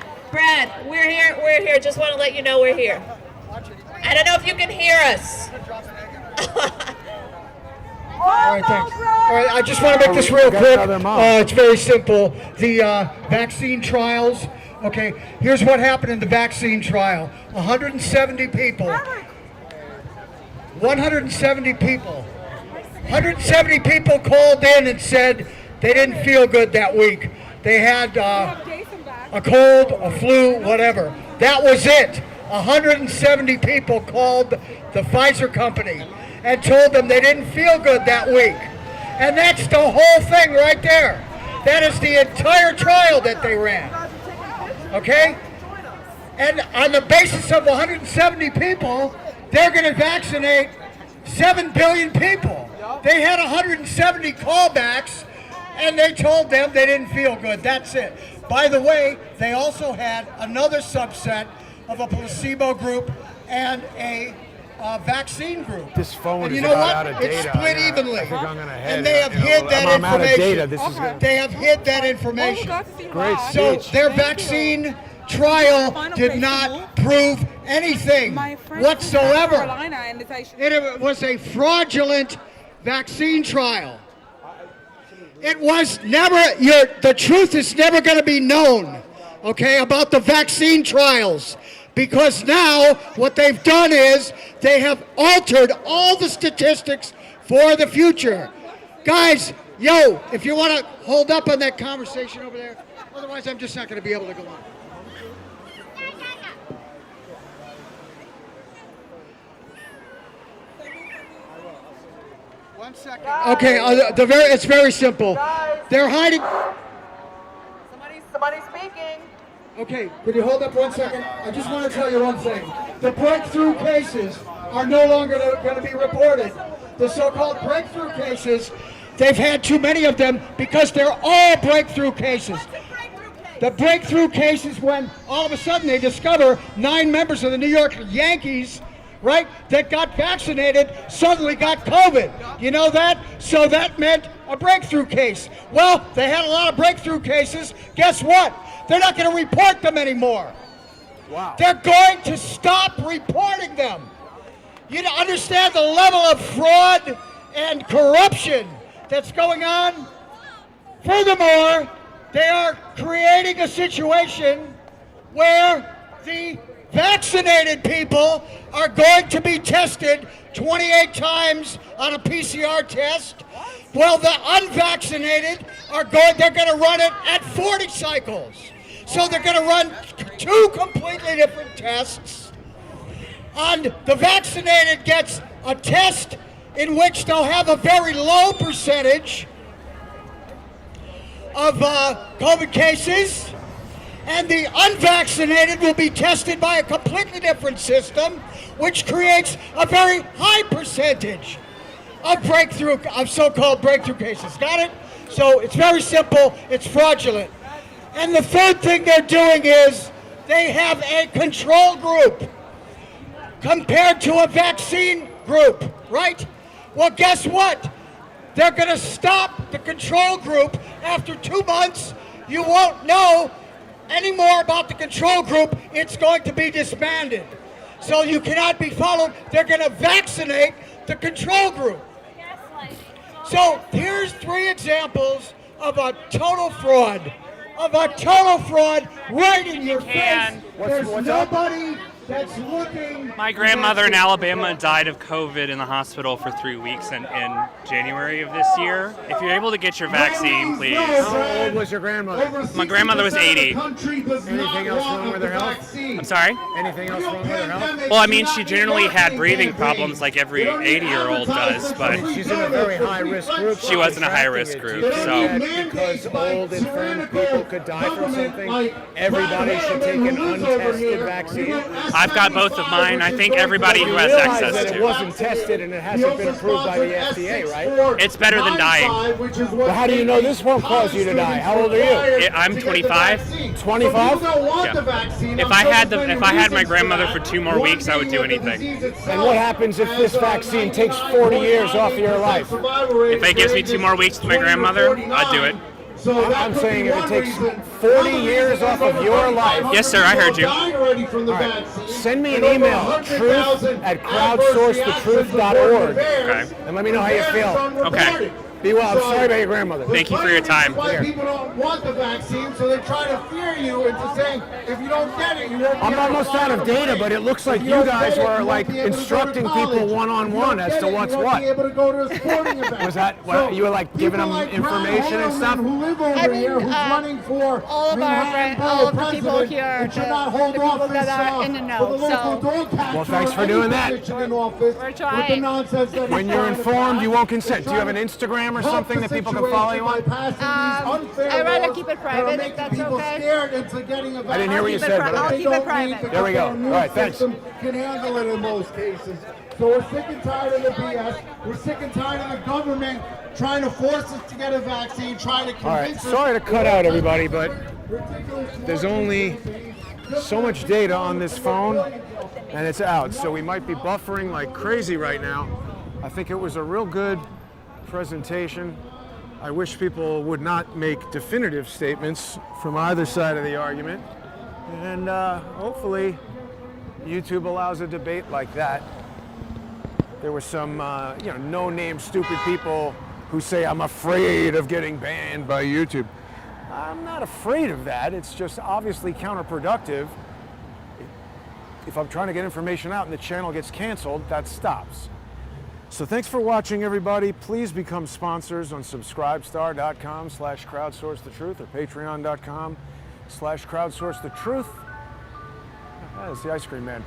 we're here. We're here. Just want to let you know we're here. I don't know if you can hear us. All right, thanks. All right, I just want to make this real quick. It's very simple. The vaccine trials. Okay, here's what happened in the vaccine trial. 170 people. 170 people called in and said they didn't feel good that week. They had a cold, a flu, whatever. That was it. 170 people called the Pfizer company and told them they didn't feel good that week. And that's the whole thing right there. That is the entire trial that they ran. Okay? And on the basis of 170 people, they're going to vaccinate 7 billion people. They had 170 callbacks, and they told them they didn't feel good. That's it. By the way, they also had another subset of a placebo group and a vaccine group. This phone and is you know what? out of data. It's split evenly. I think I'm gonna head. And they have hid that I'm out of data. information. This is good. They have hid that information. Great So speech. their vaccine trial did not prove anything whatsoever. It was a fraudulent vaccine trial. It was never, the truth is never going to be known, okay, about the vaccine trials. Because now what they've done is they have altered all the statistics for the future. Guys, yo, if you want to hold up on that conversation over there, otherwise I'm just not going to be able to go on. One second. Okay, it's very simple. They're hiding. Somebody's speaking. Okay, could you hold up 1 second? I just want to tell you one thing. The breakthrough cases are no longer going to be reported. The so-called breakthrough cases, they've had too many of them because they're all breakthrough cases. The breakthrough cases when all of a sudden they discover 9 members of the New York Yankees, right, that got vaccinated suddenly got COVID. You know that? So that meant a breakthrough case. Well, they had a lot of breakthrough cases. Guess what? They're not going to report them anymore. Wow. They're going to stop reporting them. You understand the level of fraud and corruption that's going on? Furthermore, they are creating a situation where the vaccinated people are going to be tested 28 times on a PCR test. Well, the unvaccinated they're going to run it at 40 cycles. So they're going to run 2 completely different tests. And the vaccinated gets a test in which they'll have a very low percentage of COVID cases, and the unvaccinated will be tested by a completely different system, which creates a very high percentage of so-called breakthrough cases. Got it? So it's very simple. It's fraudulent. And the third thing they're doing is they have a control group compared to a vaccine group, right? Well, guess what? They're going to stop the control group after 2 months. You won't know any more about the control group. It's going to be disbanded. So you cannot be followed. They're going to vaccinate the control group. So here's 3 examples of a total fraud. Right in your face. There's nobody that's looking. My grandmother in Alabama died of COVID in the hospital for 3 weeks in January of this year. If you're able to get your vaccine, please. How old was your grandmother? My grandmother was 80. Anything else wrong with her health? I'm sorry? Anything else wrong with her health? Well, I mean, she generally had breathing problems like every 80-year-old does, but she's in a very high-risk group. She was in a high-risk group, so. Because old, infirm people could die from something, everybody should take an untested vaccine. I've got both of mine. I think everybody who has access that it to. wasn't tested and it hasn't been approved by the FDA, right? It's better than dying. Well, how do you know this won't cause you to die? How old are you? I'm 25. 25? Yeah. If I had my grandmother for 2 more weeks, I would do anything. And what happens if this vaccine takes 40 years off of your life? If it gives me 2 more weeks with my grandmother, I'd do it. I'm saying if it takes 40 years off of your life. Yes, sir, I heard you. All right. Send me an email, truth@crowdsourcethetruth.org, Okay. and let me know how you feel. Okay. Be well. I'm sorry about your grandmother. Thank you for your time. Why people don't want the vaccine, so they try to fear you into saying, if you don't get it, you won't. I'm almost out of data, but it looks like you guys were like instructing people one-on-one as to what's what. Was that what you were like giving them information and stuff? Who live over here, who's running for all of our friends, all of the people here, the people that are in the know. So, well, thanks for doing that. we're trying. When you're informed, you won't consent. Do you have an Instagram or something that people can follow you on? I'd rather keep it private if that's okay. I didn't hear what you said. I'll keep it private. There we go. All right, thanks. Can handle it in most cases. So we're sick and tired of the BS. We're sick and tired of the government trying to force us to get a vaccine, trying to convince us. All right, sorry to cut out everybody, but there's only so much data on this phone, and it's out. So we might be buffering like crazy right now. I think it was a real good presentation. I wish people would not make definitive statements from either side of the argument, and hopefully YouTube allows a debate like that. There were some no-name stupid people who say, I'm afraid of getting banned by YouTube. I'm not afraid of that. It's just obviously counterproductive. If I'm trying to get information out and the channel gets canceled, that stops. So thanks for watching, everybody. Please become sponsors on subscribestar.com/crowdsourcethetruth or patreon.com/crowdsourcethetruth. That's the ice cream man.